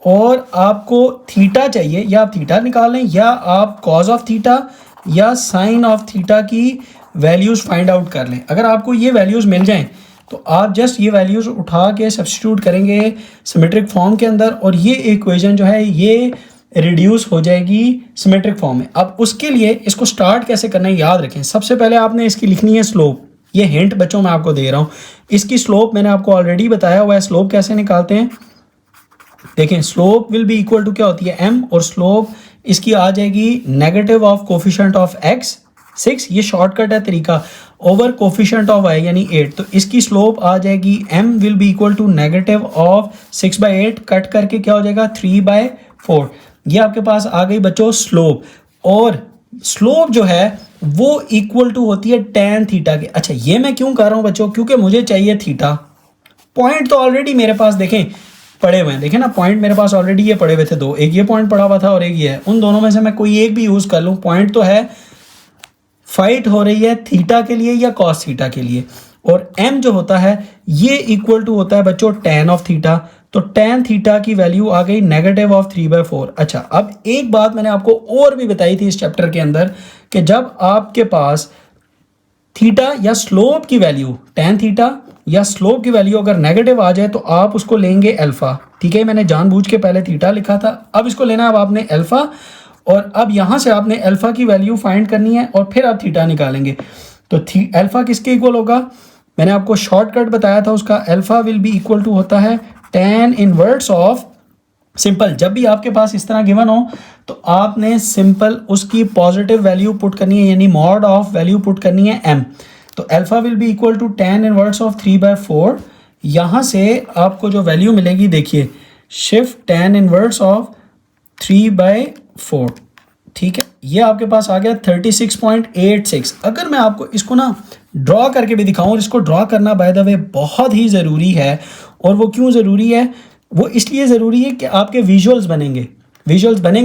और आपको थीटा चाहिए, या आप थीटा निकाल लें या आप कॉज ऑफ थीटा या साइन ऑफ थीटा की वैल्यूज़ फाइंड आउट कर लें। अगर आपको ये वैल्यूज़ मिल जाएं तो आप जस्ट ये वैल्यूज़ उठा के सब्स्टिट्यूट करेंगे सिमेट्रिक फॉर्म के अंदर और ये इक्वेशन जो है ये रिड्यूस हो जाएगी सिमेट्रिक फॉर्म में। अब उसके लिए इसको स्टार्ट कैसे करना है याद रखें। सबसे पहले आपने इसकी लिखनी है स्लोप। ये हिंट बच्चों मैं आपको दे रहा हूँ, इसकी स्लोप मैंने आपको ऑलरेडी बताया हुआ है। स्लोप कैसे निकालते हैं, देखें, slope will be equal to क्या होती है, m, और स्लोप इसकी आ जाएगी negative of coefficient of x 6, ये शॉर्टकट है तरीका, ओवर कोफिशिएंट ऑफ y यानी 8। तो इसकी स्लोप आ जाएगी m will be equal to negative of 6/8, cut करके क्या हो जाएगा 3/4। ये आपके पास आ गई बच्चों स्लोप, और स्लोप जो है वो इक्वल टू होती है tan थीटा के। अच्छा, ये मैं क्यों कर रहा हूँ बच्चों, क्योंकि मुझे चाहिए थीटा। पॉइंट तो ऑलरेडी मेरे पास देखें पड़े हुए हैं, देखें ना, पॉइंट मेरे पास ऑलरेडी ये पड़े हुए थे दो, एक ये पॉइंट पड़ा हुआ था और एक ये है। उन दोनों में से मैं कोई एक भी यूज़ कर लूँ, पॉइंट तो है, फाइट हो रही है थीटा के लिए या कॉस थीटा के लिए। और m जो होता है ये इक्वल टू होता है बच्चों tan ऑफ थीटा। तो tan थीटा की वैल्यू आ गई नेगेटिव ऑफ 3/4। अच्छा, अब एक बात मैंने आपको और भी बताई थी इस चैप्टर के अंदर कि जब आपके पास थीटा या स्लोप की वैल्यू, tan थीटा या स्लोप की वैल्यू अगर नेगेटिव आ जाए तो आप उसको लेंगे अल्फा। ठीक है, मैंने जानबूझ के पहले थीटा लिखा था, अब इसको लेना है अब आपने अल्फा, और अब यहाँ से आपने अल्फा की वैल्यू फाइंड करनी है और फिर आप थीटा निकालेंगे। तो अल्फा किसके इक्वल होगा, मैंने आपको शॉर्टकट बताया था उसका, alpha will be equal to होता है tan इनवर्स ऑफ, सिंपल जब भी आपके पास इस तरह गिवन हो तो आपने सिंपल उसकी पॉजिटिव वैल्यू पुट करनी है, यानी मॉड ऑफ वैल्यू पुट करनी है m। तो alpha will be equal to tan inverse of 3/4। यहाँ से आपको जो वैल्यू मिलेगी, देखिए शिफ्ट tan इनवर्स ऑफ 3/4, ठीक है। ये आपके पास आ गया 36.86। अगर मैं आपको इसको ना ड्रॉ करके भी दिखाऊं, इसको ड्रॉ करना बाय द वे बहुत ही ज़रूरी है। और वो क्यों ज़रूरी है? वो इसलिए ज़रूरी है कि आपके विजुअल्स बनेंगे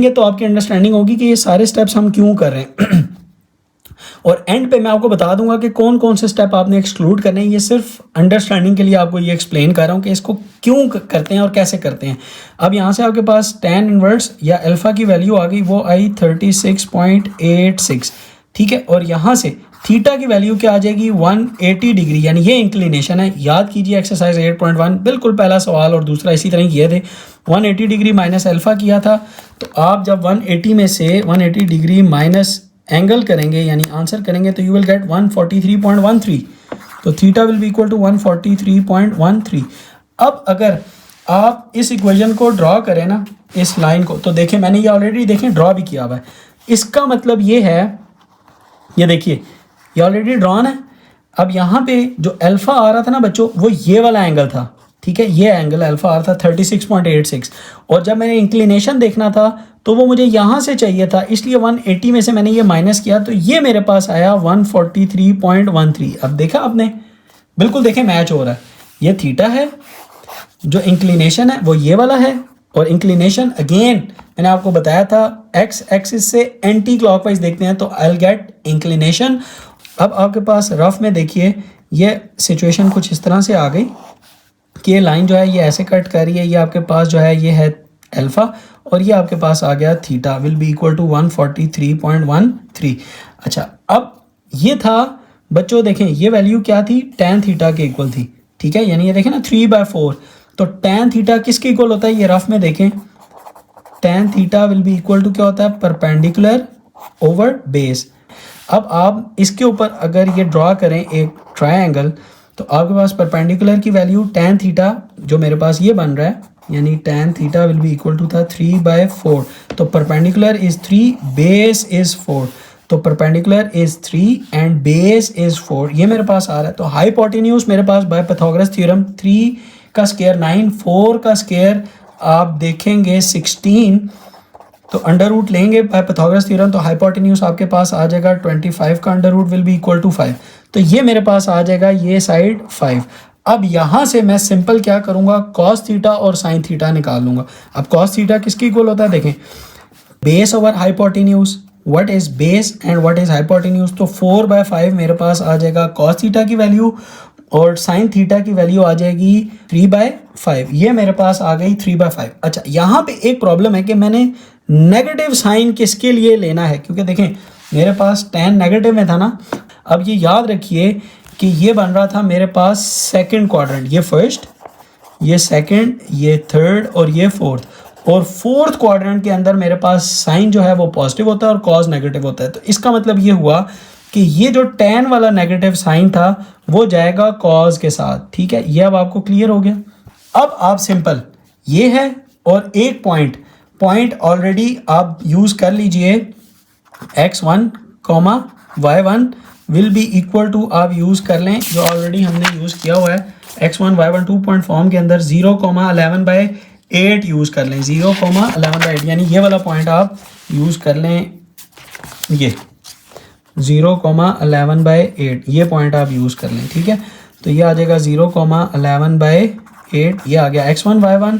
तो आपकी अंडरस्टैंडिंग होगी कि ये सारे स्टेप्स हम क्यों कर रहे हैं। और एंड पे मैं आपको बता दूंगा कि कौन कौन से स्टेप आपने एक्सक्लूड करने हैं। ये सिर्फ अंडरस्टैंडिंग के लिए आपको ये एक्सप्लेन कर रहा हूँ कि इसको क्यों करते हैं और कैसे करते हैं। अब यहाँ से आपके पास tan इनवर्स या अल्फ़ा की वैल्यू आ गई, वो आई 36.86, ठीक है। और यहाँ से थीटा की वैल्यू क्या आ जाएगी? 180 डिग्री, यानी ये इंक्लिनेशन है। याद कीजिए एक्सरसाइज 8.1 बिल्कुल पहला सवाल और दूसरा इसी तरह किए थे। 180 डिग्री माइनस अल्फ़ा किया था, तो आप जब 180 में से 180 डिग्री माइनस एंगल करेंगे यानी आंसर करेंगे तो यू विल गेट 143.13। तो theta will be equal to 143.13। अब अगर आप इस इक्वेशन को ड्रॉ करें ना, इस लाइन को, तो देखें मैंने ये ऑलरेडी देखें ड्रॉ भी किया हुआ है। इसका मतलब ये है, ये देखिए ये ऑलरेडी ड्रॉन है। अब यहाँ पे जो अल्फ़ा आ रहा था ना बच्चों, वो ये वाला एंगल था, ठीक है। ये एंगल अल्फ़ा आ रहा था 36.86। और जब मैंने इंक्लिनेशन देखना था तो वो मुझे यहाँ से चाहिए था, इसलिए 180 में से मैंने ये माइनस किया तो ये मेरे पास आया 143.13। अब देखा आपने, बिल्कुल देखें मैच हो रहा है। ये थीटा है, जो इंक्लिनेशन है वो ये वाला है। और इंक्लिनेशन अगेन मैंने आपको बताया था एक्स एक्सिस से एंटी क्लॉकवाइज देखते हैं तो आई विल गेट इंक्लिनेशन। अब आपके पास रफ में देखिए ये सिचुएशन कुछ इस तरह से आ गई कि ये लाइन जो है ये ऐसे कट कर रही है। ये आपके पास जो है ये है अल्फ़ा और ये आपके पास आ गया theta will be equal to 143.13। अच्छा, अब ये था बच्चों, देखें ये वैल्यू क्या थी? tan थीटा के इक्वल थी, ठीक है। यानी ये देखें ना 3/4, तो tan थीटा किसके इक्वल होता है? ये रफ में देखें, tan theta will be equal to क्या होता है? Perpendicular over base. अब आप इसके ऊपर अगर ये ड्रॉ करें एक ट्रायंगल, तो आपके पास परपेंडिकुलर की वैल्यू tan थीटा जो मेरे पास ये बन रहा है, यानी tan theta will be equal to था 3/4। तो परपेंडिकुलर इज 3, बेस इज 4, तो perpendicular is 3 and base is 4। ये मेरे पास आ रहा है। तो हाइपोटेन्यूज मेरे पास बाय पाइथागोरस थ्योरम 3 का स्क्वायर 9, 4 का स्क्वायर आप देखेंगे 16, तो अंडर रूट लेंगे बाय पाइथागोरस थ्योरम तो हाइपोटेन्यूज आपके पास आ जाएगा 25 का under root will be equal to 5। तो ये मेरे पास आ जाएगा ये साइड 5। अब यहाँ से मैं सिंपल क्या करूँगा? कॉस थीटा और साइन थीटा निकाल लूँगा। अब कॉस थीटा किसके इक्वल होता है? देखें, base over hypotenuse, what is base and what is hypotenuse. तो 4/5 मेरे पास आ जाएगा कॉस थीटा की वैल्यू और साइन थीटा की वैल्यू आ जाएगी 3/5। ये मेरे पास आ गई 3/5। अच्छा, यहाँ पे एक प्रॉब्लम है कि मैंने नेगेटिव साइन किसके लिए लेना है, क्योंकि देखें मेरे पास tan नेगेटिव में था ना। अब ये याद रखिए कि ये बन रहा था मेरे पास सेकंड क्वाड्रेंट, ये फर्स्ट, ये सेकंड, ये थर्ड और ये फोर्थ। और फोर्थ क्वाड्रेंट के अंदर मेरे पास साइन जो है वो पॉजिटिव होता है और कॉज नेगेटिव होता है। तो इसका मतलब ये हुआ कि ये जो tan वाला नेगेटिव साइन था वो जाएगा कॉज के साथ, ठीक है। ये अब आपको क्लियर हो गया। अब आप सिंपल ये है और एक पॉइंट ऑलरेडी आप यूज़ कर लीजिए, x1, y1 will be equal to, आप यूज़ कर लें जो ऑलरेडी हमने यूज़ किया हुआ है x1, y1 2 पॉइंट फॉर्म के अंदर 0,11/8 यूज़ कर लें। 0,11/8 यानी ये वाला पॉइंट आप यूज़ कर लें, ये 0,11/8 ये पॉइंट आप यूज़ कर लें, ठीक है। तो ये आ जाएगा 0,11/8। ये आ गया x1, y1,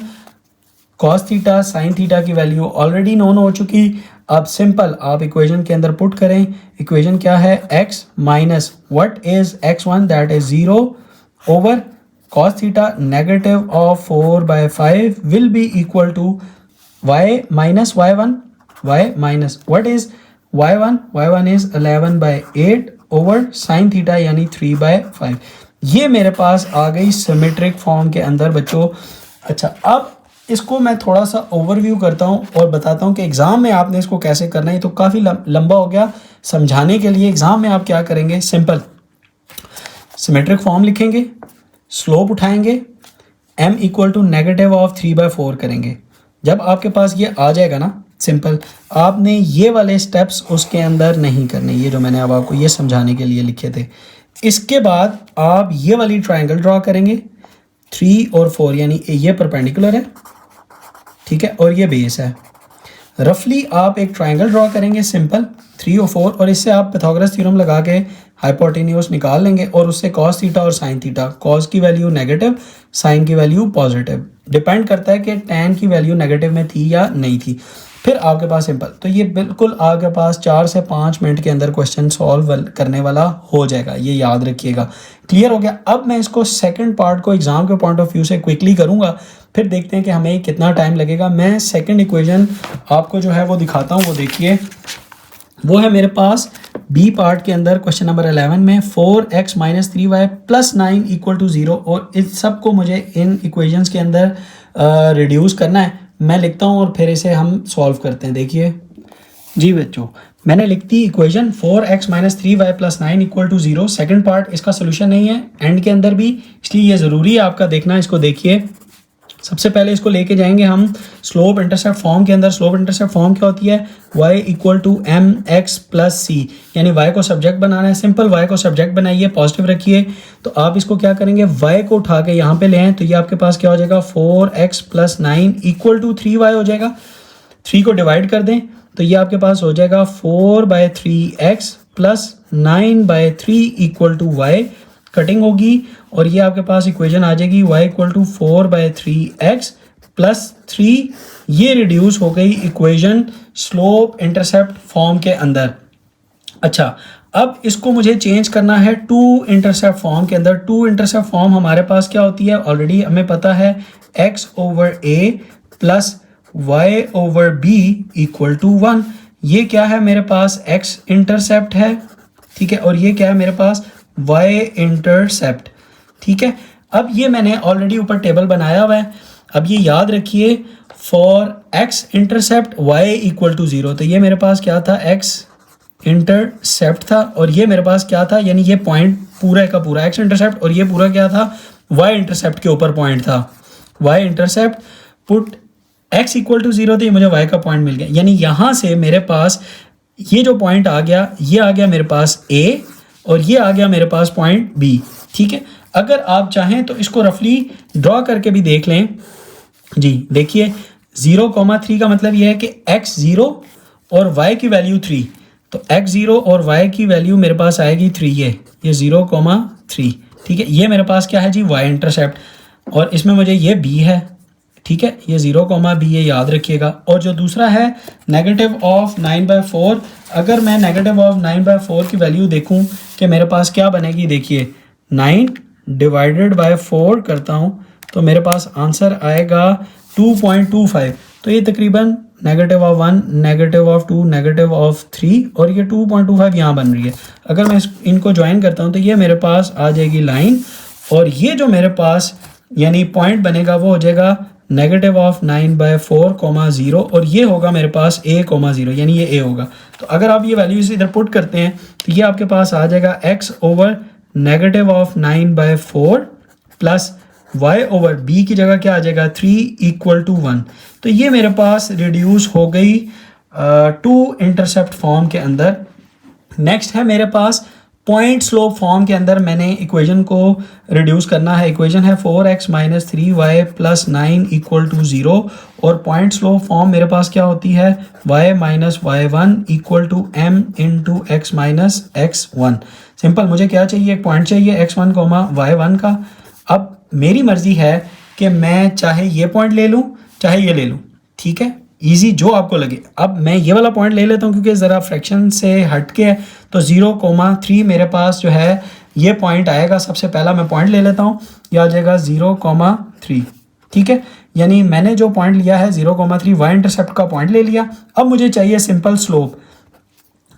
cos theta, sine theta की वैल्यू ऑलरेडी नोन हो चुकी। अब सिंपल आप इक्वेशन के अंदर पुट करें। इक्वेशन क्या है? x minus what is x1 that is 0 over cos theta negative of 4/5 will be equal to y minus y1, y minus what is y1 is 11/8 over sine theta यानी 3/5। ये मेरे पास आ गई सिमेट्रिक फॉर्म के अंदर बच्चों। अच्छा, अब इसको मैं थोड़ा सा ओवरव्यू करता हूँ और बताता हूँ कि एग्ज़ाम में आपने इसको कैसे करना है। तो काफ़ी लंबा हो गया समझाने के लिए। एग्ज़ाम में आप क्या करेंगे? सिंपल सिमेट्रिक फॉर्म लिखेंगे, स्लोप उठाएंगे, m equal to negative of 3/4 करेंगे। जब आपके पास ये आ जाएगा ना, सिंपल आपने ये वाले स्टेप्स उसके अंदर नहीं करने, ये जो मैंने अब आपको ये समझाने के लिए लिखे थे। इसके बाद आप ये वाली ट्रायंगल ड्रॉ करेंगे 3 और 4, यानी ये परपेंडिकुलर है ठीक है, और ये बेस है। रफली आप एक ट्रायंगल ड्रॉ करेंगे सिंपल 3 और 4, और इससे आप पाइथागोरस थ्योरम लगा के हाइपोटेन्यूज निकाल लेंगे, और उससे कॉस थीटा और साइन थीटा, कॉस की वैल्यू नेगेटिव, साइन की वैल्यू पॉजिटिव, डिपेंड करता है कि टैन की वैल्यू नेगेटिव में थी या नहीं थी। फिर आपके पास सिंपल, तो ये बिल्कुल आपके पास 4 से 5 मिनट के अंदर क्वेश्चन सॉल्व करने वाला हो जाएगा, ये याद रखिएगा। क्लियर हो गया। अब मैं इसको सेकंड पार्ट को एग्जाम के पॉइंट ऑफ व्यू से क्विकली करूंगा, फिर देखते हैं कि हमें कितना टाइम लगेगा। मैं सेकंड इक्वेशन आपको जो है वो दिखाता हूँ, वो देखिए, वो है मेरे पास बी पार्ट के अंदर क्वेश्चन नंबर 11 में 4x minus 3y plus 9 equal to 0, और इस सब को मुझे इन इक्वेशंस के अंदर रिड्यूस करना है। मैं लिखता हूँ और फिर इसे हम सॉल्व करते हैं। देखिए जी बच्चों, मैंने लिख दी equation 4x minus 3y plus 9 equal to 0। Second part इसका सोल्यूशन नहीं है एंड के अंदर भी, इसलिए ये ज़रूरी है आपका देखना। इसको देखिए, सबसे पहले इसको लेके जाएंगे हम स्लोप इंटरसेप्ट फॉर्म के अंदर। स्लोप इंटरसेप्ट फॉर्म क्या होती है? y equal to M X plus C, यानी y को सब्जेक्ट बनाना है। सिंपल y को सब्जेक्ट बनाइए, पॉजिटिव रखिए, तो आप इसको क्या करेंगे, y को उठा के यहाँ पे ले आए, तो ये आपके पास क्या हो जाएगा, 4x plus 9 equal to 3y हो जाएगा। 3 को डिवाइड कर दें तो ये आपके पास हो जाएगा 4/3x plus 9/3 equal to y, cutting होगी, और ये आपके पास इक्वेशन आ जाएगी y equal to 4/3x plus 3। ये रिड्यूस हो गई इक्वेशन स्लोप इंटरसेप्ट फॉर्म के अंदर। अच्छा, अब इसको मुझे चेंज करना है टू इंटरसेप्ट फॉर्म के अंदर। टू इंटरसेप्ट फॉर्म हमारे पास क्या होती है, ऑलरेडी हमें पता है, x over a plus y over b equal to 1। ये क्या है मेरे पास, x इंटरसेप्ट है, ठीक है, और ये क्या है मेरे पास, y इंटरसेप्ट, ठीक है। अब ये मैंने ऑलरेडी ऊपर टेबल बनाया हुआ है। अब ये याद रखिए, for x intercept y equal to 0, तो ये मेरे पास क्या था, x इंटरसेप्ट था, और ये मेरे पास क्या था, यानी ये पॉइंट पूरा का पूरा x इंटरसेप्ट, और ये पूरा क्या था, y इंटरसेप्ट के ऊपर पॉइंट था। y intercept put x equal to 0, तो ये मुझे y का पॉइंट मिल गया। यानी यहाँ से मेरे पास ये जो पॉइंट आ गया, ये आ गया मेरे पास a, और ये आ गया मेरे पास पॉइंट b, ठीक है। अगर आप चाहें तो इसको रफली ड्रॉ करके भी देख लें। जी देखिए, 0,3 का मतलब ये है कि x 0 और y की वैल्यू 3, तो x 0 और y की वैल्यू मेरे पास आएगी 3, ये 0,3, ठीक है। ये मेरे पास क्या है जी, y इंटरसेप्ट, और इसमें मुझे ये b है, ठीक है, ये 0,b, ये याद रखिएगा। और जो दूसरा है नेगेटिव ऑफ 9/4, अगर मैं नेगेटिव ऑफ 9/4 की वैल्यू देखूं कि मेरे पास क्या बनेगी, देखिए 9 डिवाइडेड बाय 4 करता हूं तो मेरे पास आंसर आएगा 2.25। तो ये तकरीबन negative of 1, negative of 2, negative of 3, और ये 2.25 यहाँ बन रही है। अगर मैं इनको ज्वाइन करता हूँ तो ये मेरे पास आ जाएगी लाइन, और ये जो मेरे पास यानी पॉइंट बनेगा वो हो जाएगा नेगेटिव ऑफ 9/4, 0, और ये होगा मेरे पास a,0, यानी ये a होगा। तो अगर आप ये वैल्यूज इधर पुट करते हैं तो ये आपके पास आ जाएगा x over negative of 9/4 plus y over b की जगह क्या आ जाएगा, 3 इक्वल टू 1। तो ये मेरे पास रिड्यूस हो गई टू इंटरसेप्ट फॉर्म के अंदर। नेक्स्ट है मेरे पास पॉइंट स्लोप फॉर्म के अंदर मैंने इक्वेशन को रिड्यूस करना है। इक्वेशन है 4x minus 3y plus 9 equal to 0, और पॉइंट स्लोप फॉर्म मेरे पास क्या होती है, y minus y1 equal to m into x minus x1। Simple, मुझे क्या चाहिए, एक पॉइंट चाहिए x1, y1 का। अब मेरी मर्जी है कि मैं चाहे ये पॉइंट ले लूँ चाहे ये ले लूँ, ठीक है, इजी जो आपको लगे। अब मैं ये वाला पॉइंट ले लेता हूँ क्योंकि ज़रा फ्रैक्शन से हट के है, तो 0,3 मेरे पास जो है ये पॉइंट आएगा। सबसे पहला मैं पॉइंट ले लेता हूँ, यह आ जाएगा 0,3, ठीक है। यानी मैंने जो पॉइंट लिया है 0,3 y इंटरसेप्ट का पॉइंट ले लिया। अब मुझे चाहिए सिंपल स्लोप।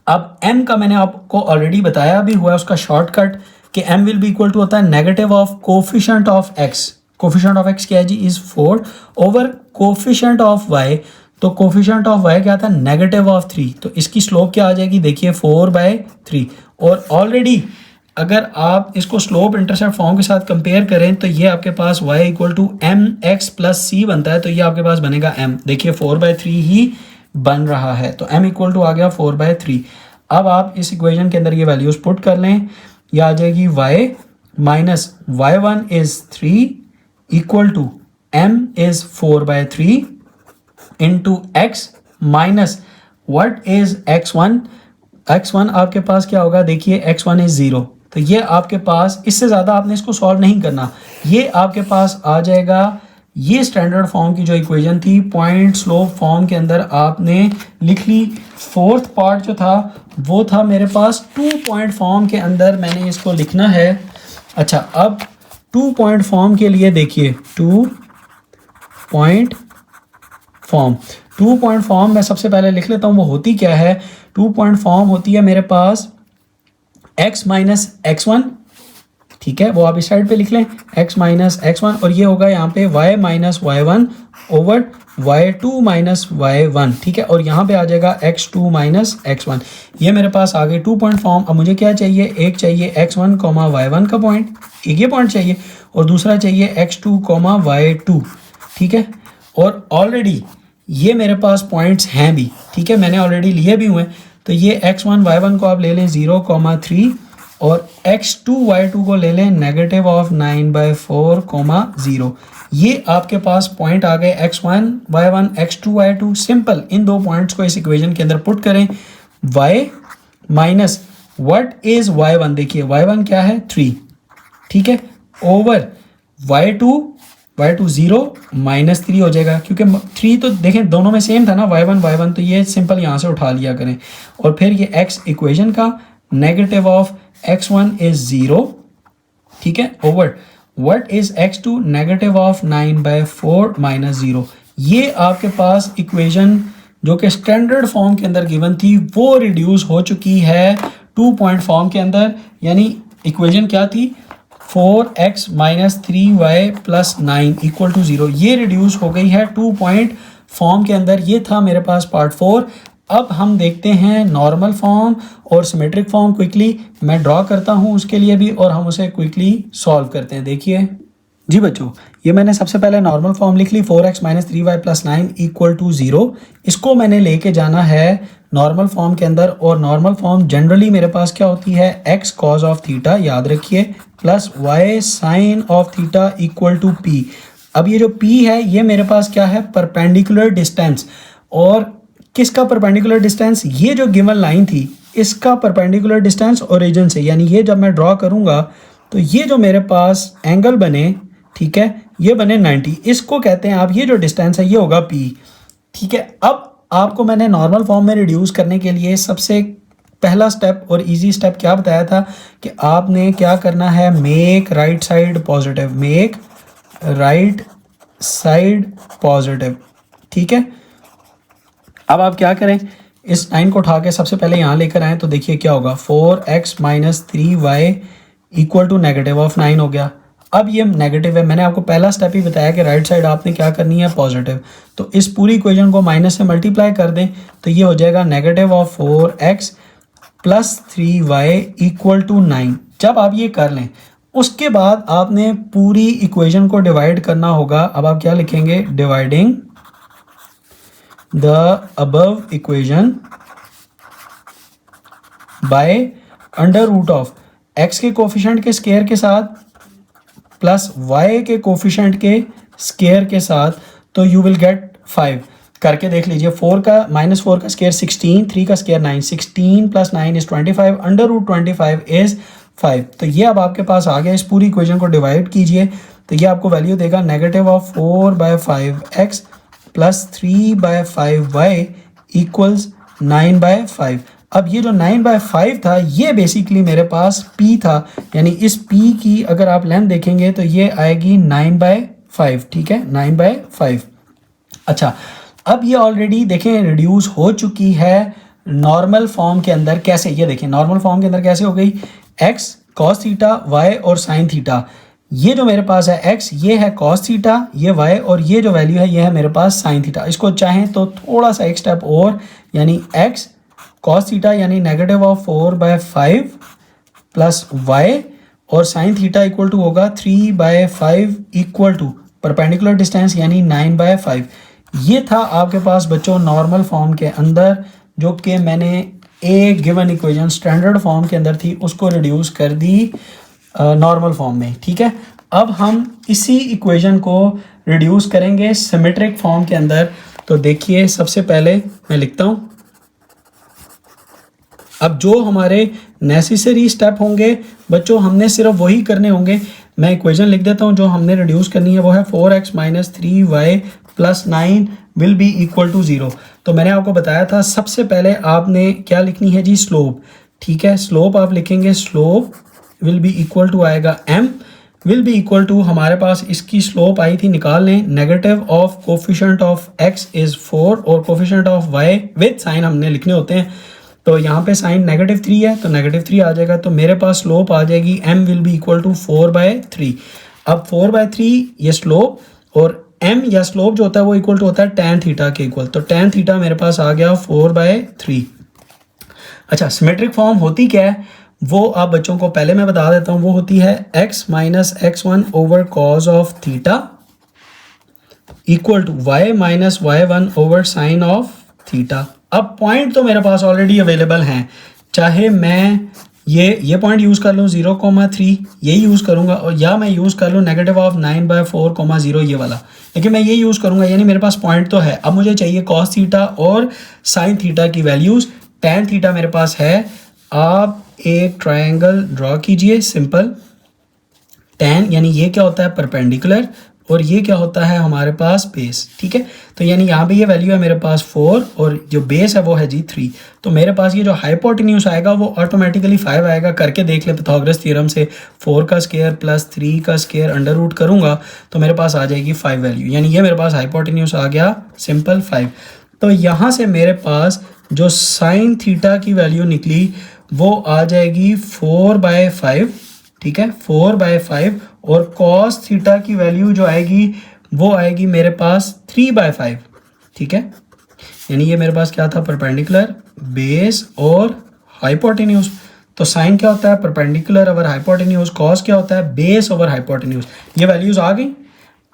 अब m का मैंने आपको ऑलरेडी बताया भी हुआ है उसका शॉर्टकट, कि m will be equal to होता है negative of coefficient of x। Coefficient of x क्या है जी, is 4 over coefficient of y। तो कोफिशिएंट ऑफ y क्या था, नेगेटिव ऑफ 3, तो इसकी स्लोप क्या आ जाएगी, देखिए 4/3। और ऑलरेडी अगर आप इसको स्लोप इंटरसेप्ट फॉर्म के साथ कंपेयर करें तो ये आपके पास y equal to M X plus C बनता है, तो ये आपके पास बनेगा m, देखिए 4/3 ही बन रहा है, तो m इक्वल टू आ गया 4/3। अब आप इस इक्वेशन के अंदर ये वैल्यूज पुट कर लें, यह आ जाएगी y minus y1 is 3 equal to m is 4/3 into X minus what is x1। x1 आपके पास क्या होगा, देखिए x1 इज 0, तो ये आपके पास, इससे ज़्यादा आपने इसको सॉल्व नहीं करना, ये आपके पास आ जाएगा। ये स्टैंडर्ड फॉर्म की जो इक्वेशन थी पॉइंट स्लोप फॉर्म के अंदर आपने लिख ली। फोर्थ पार्ट जो था वो था मेरे पास 2 पॉइंट फॉर्म के अंदर मैंने इसको लिखना है। अच्छा, अब 2 पॉइंट फॉर्म के लिए देखिए 2 पॉइंट फॉर्म, 2 पॉइंट फॉर्म मैं सबसे पहले लिख लेता हूँ वो होती क्या है। 2 पॉइंट फॉर्म होती है मेरे पास x माइनस x1, ठीक है, वो आप इस साइड पे लिख लें x माइनस x1, और ये होगा यहाँ पे y minus y1 over y2 minus y1, ठीक है, और यहाँ पे आ जाएगा x2 माइनस x1। ये मेरे पास आ गए 2 पॉइंट फॉर्म। अब मुझे क्या चाहिए, एक चाहिए x1 कॉमा y1 का पॉइंट, एक ये पॉइंट चाहिए, और दूसरा चाहिए x2 कॉमा y2, ठीक है, और ऑलरेडी ये मेरे पास पॉइंट्स हैं भी, ठीक है, मैंने ऑलरेडी लिए भी हुए हैं। तो ये x1 y1 को आप ले लें 0,3 और x2 y2 को ले लें नेगेटिव ऑफ 9/4,0। ये आपके पास पॉइंट आ गए x1 y1 x2 y2। Simple in दो पॉइंट्स को इस इक्वेशन के अंदर पुट करें। y minus what is y1, देखिए y1 क्या है 3, ठीक है, ओवर y2 0 माइनस 3 हो जाएगा, क्योंकि 3 तो देखें दोनों में सेम था ना y1, तो ये सिंपल यहाँ से उठा लिया करें। और फिर ये x इक्वेशन का नेगेटिव ऑफ x1 इज 0, ठीक है, over what is x2 negative of 9/4 minus 0। ये आपके पास इक्वेशन जो कि स्टैंडर्ड फॉर्म के अंदर गिवन थी वो रिड्यूस हो चुकी है 2 पॉइंट फॉर्म के अंदर। यानी इक्वेशन क्या थी, 4x minus 3y plus 9 equal to 0, ये रिड्यूस हो गई है 2 पॉइंट फॉर्म के अंदर। ये था मेरे पास पार्ट 4। अब हम देखते हैं नॉर्मल फॉर्म और सिमेट्रिक फॉर्म। क्विकली मैं ड्रॉ करता हूं उसके लिए भी, और हम उसे क्विकली सॉल्व करते हैं। देखिए जी बच्चों, ये मैंने सबसे पहले नॉर्मल फॉर्म लिख ली, 4x minus 3y plus 9 equal to 0। इसको मैंने लेके जाना है नॉर्मल फॉर्म के अंदर, और नॉर्मल फॉर्म जनरली मेरे पास क्या होती है, x कॉज ऑफ थीटा, याद रखिए, plus y sine of theta equal to p। अब ये जो p है ये मेरे पास क्या है, परपेंडिकुलर डिस्टेंस। और किसका परपेंडिकुलर डिस्टेंस, ये जो गिवन लाइन थी इसका परपेंडिकुलर डिस्टेंस ओरिजिन से। यानी ये जब मैं ड्रॉ करूंगा तो ये जो मेरे पास एंगल बने, ठीक है, ये बने 90, इसको कहते हैं आप, ये जो डिस्टेंस है ये होगा p, ठीक है। अब आपको मैंने नॉर्मल फॉर्म में रिड्यूस करने के लिए सबसे पहला स्टेप और इजी स्टेप क्या बताया था कि आपने क्या करना है, make right side positive, make right side positive, ठीक है। अब आप क्या करें, इस 9 को उठा के सबसे पहले यहाँ लेकर आए, तो देखिए क्या होगा, 4x minus 3y equal to negative of 9 हो गया। अब ये नेगेटिव है, मैंने आपको पहला स्टेप ही बताया कि राइट साइड आपने क्या करनी है, पॉजिटिव। तो इस पूरी इक्वेशन को माइनस से मल्टीप्लाई कर दें तो ये हो जाएगा negative of 4x plus 3y equal to 9। जब आप ये कर लें उसके बाद आपने पूरी इक्वेशन को डिवाइड करना होगा। अब आप क्या लिखेंगे, dividing the above equation by under root of x के कोफिशिएंट के स्क्वायर के साथ प्लस y के कोफिशिएंट के स्क्वायर के साथ, तो यू विल गेट 5। करके देख लीजिए, 4 का माइनस 4 का स्क्वायर 16, 3 का square 9, 16 plus 9 is 25, under root 25 is 5। तो ये अब आपके पास आ गया। इस पूरी इक्वेशन को डिवाइड कीजिए तो ये आपको वैल्यू देगा negative of 4/5x plus 3/5y equals 9/5। अब ये जो 9/5 था ये बेसिकली मेरे पास p था, यानी इस p की अगर आप लेंथ देखेंगे तो ये आएगी 9/5, ठीक है, 9/5। अच्छा, अब ये ऑलरेडी देखें रिड्यूस हो चुकी है नॉर्मल फॉर्म के अंदर। कैसे, ये देखें नॉर्मल फॉर्म के अंदर कैसे हो गई, x cos थीटा y और साइन थीटा। ये जो मेरे पास है x, ये है cos थीटा, ये y, और ये जो वैल्यू है ये है मेरे पास साइन थीटा। इसको चाहें तो थोड़ा सा एक स्टेप और, यानी x cos थीटा यानी नेगेटिव ऑफ 4/5 प्लस y और साइन थीटा इक्वल टू होगा 3/5 इक्वल टू परपेंडिकुलर डिस्टेंस यानी 9/5। ये था आपके पास बच्चों नॉर्मल फॉर्म के अंदर, जो कि मैंने एक गिवन इक्वेशन स्टैंडर्ड फॉर्म के अंदर थी उसको रिड्यूस कर दी नॉर्मल फॉर्म में, ठीक है। अब हम इसी इक्वेशन को रिड्यूस करेंगे सिमेट्रिक फॉर्म के अंदर। तो देखिए सबसे पहले मैं लिखता हूँ, अब जो हमारे नेसेसरी स्टेप होंगे बच्चों हमने सिर्फ वही करने होंगे। मैं इक्वेशन लिख देता हूँ जो हमने रिड्यूस करनी है, वो है 4x minus 3y plus 9 will be equal to 0। तो मैंने आपको बताया था सबसे पहले आपने क्या लिखनी है जी, स्लोप। ठीक है, स्लोप आप लिखेंगे, slope will be equal to आएगा m will be equal to, हमारे पास इसकी स्लोप आई थी, निकाल लें, negative of coefficient of x is 4 और coefficient of y with sign हमने लिखने होते हैं। तो यहाँ पे साइन -3 है तो -3 आ जाएगा। तो मेरे पास स्लोप आ जाएगी m will be equal to 4/3। अब 4/3 ये स्लोप, और m या स्लोप जो होता है वो इक्वल टू होता है tan थीटा के इक्वल। तो tan थीटा मेरे पास आ गया 4/3। अच्छा, सिमेट्रिक फॉर्म होती क्या है वो आप बच्चों को पहले मैं बता देता हूँ। वो होती है x minus x1 over cos of theta equal to y minus y1 over sine of theta. अब पॉइंट तो मेरे पास ऑलरेडी अवेलेबल हैं, चाहे मैं ये पॉइंट यूज़ कर लूँ 0,3 ये यूज़ करूँगा, और या मैं यूज़ कर लूँ नेगेटिव ऑफ 9/4,0 ये वाला, लेकिन मैं ये यूज़ करूँगा, यानी मेरे पास पॉइंट तो है। अब मुझे चाहिए कॉस थीटा और साइन थीटा की वैल्यूज़। टैन थीटा मेरे पास है, आप एक ट्रायंगल ड्रॉ कीजिए सिंपल। टैन यानी ये क्या होता है, परपेंडिकुलर, और ये क्या होता है हमारे पास बेस। ठीक है, तो यानी यहाँ पे ये वैल्यू है मेरे पास 4 और जो बेस है वो है जी 3। तो मेरे पास ये जो हाइपोटेन्यूज आएगा वो ऑटोमेटिकली 5 आएगा। करके देख ले पाइथागोरस थ्योरम से, 4 का स्क्वायर प्लस 3 का स्क्वायर अंडर रूट करूँगा तो मेरे पास आ जाएगी 5 वैल्यू, यानी ये मेरे पास हाइपोटेन्यूज आ गया सिंपल 5। तो यहाँ से मेरे पास जो साइन थीटा की वैल्यू निकली वो आ जाएगी 4/5। ठीक है, 4/5, और कॉस थीटा की वैल्यू जो आएगी वो आएगी मेरे पास 3/5। ठीक है, यानी ये मेरे पास क्या था, परपेंडिकुलर, बेस और हाइपोटेन्यूज। तो साइन क्या होता है, परपेंडिकुलर ओवर हाइपोटेन्यूज, कॉस क्या होता है, बेस ओवर हाइपोटेन्यूज। ये वैल्यूज आ गई।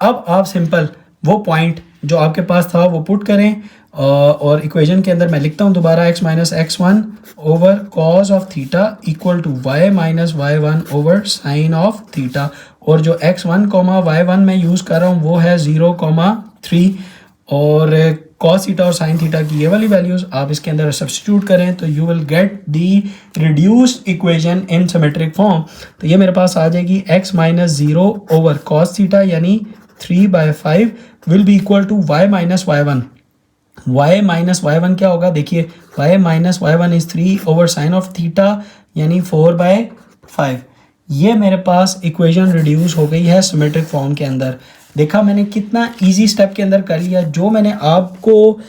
अब आप सिंपल वो पॉइंट जो आपके पास था वो पुट करें, और इक्वेशन के अंदर मैं लिखता हूँ दोबारा x minus x1 over cos of theta equal to y minus y1 over sine of theta, और जो x1 y1 मैं यूज़ कर रहा हूँ वो है 0,3, और कॉस थीटा और साइन थीटा की ये वाली वैल्यूज़ आप इसके अंदर सब्स्टिट्यूट करें तो you will get the reduced equation in symmetric form. तो ये मेरे पास आ जाएगी x minus 0 over cos theta यानी 3/5 will be equal to y minus y1। y minus y1 क्या होगा, देखिए y minus y1 is 3 over sine of theta यानी 4/5। ये मेरे पास इक्वेशन रिड्यूस हो गई है सिमेट्रिक फॉर्म के अंदर। देखा मैंने कितना इजी स्टेप के अंदर कर लिया। जो मैंने आपको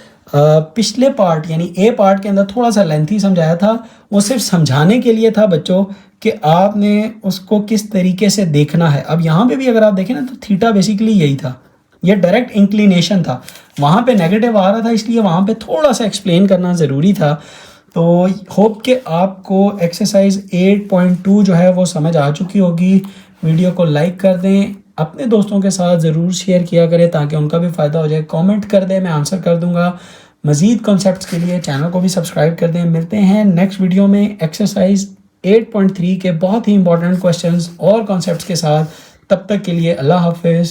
पिछले पार्ट यानी ए पार्ट के अंदर थोड़ा सा लेंथी समझाया था वो सिर्फ समझाने के लिए था बच्चों कि आपने उसको किस तरीके से देखना है। अब यहाँ पे भी अगर आप देखें ना तो थीटा बेसिकली यही था, ये डायरेक्ट इंक्लिनेशन था, वहाँ पे नेगेटिव आ रहा था इसलिए वहाँ पे थोड़ा सा एक्सप्लेन करना ज़रूरी था। तो होप कि आपको एक्सरसाइज 8.2 जो है वो समझ आ चुकी होगी। वीडियो को लाइक कर दें, अपने दोस्तों के साथ ज़रूर शेयर किया करें ताकि उनका भी फ़ायदा हो जाए। कमेंट कर दें, मैं आंसर कर दूंगा। मज़ीद कॉन्सेप्ट्स के लिए चैनल को भी सब्सक्राइब कर दें। मिलते हैं नेक्स्ट वीडियो में एक्सरसाइज 8.3 के बहुत ही इंपॉर्टेंट क्वेश्चंस और कॉन्सेप्ट्स के साथ। तब तक के लिए अल्लाह हाफिज़।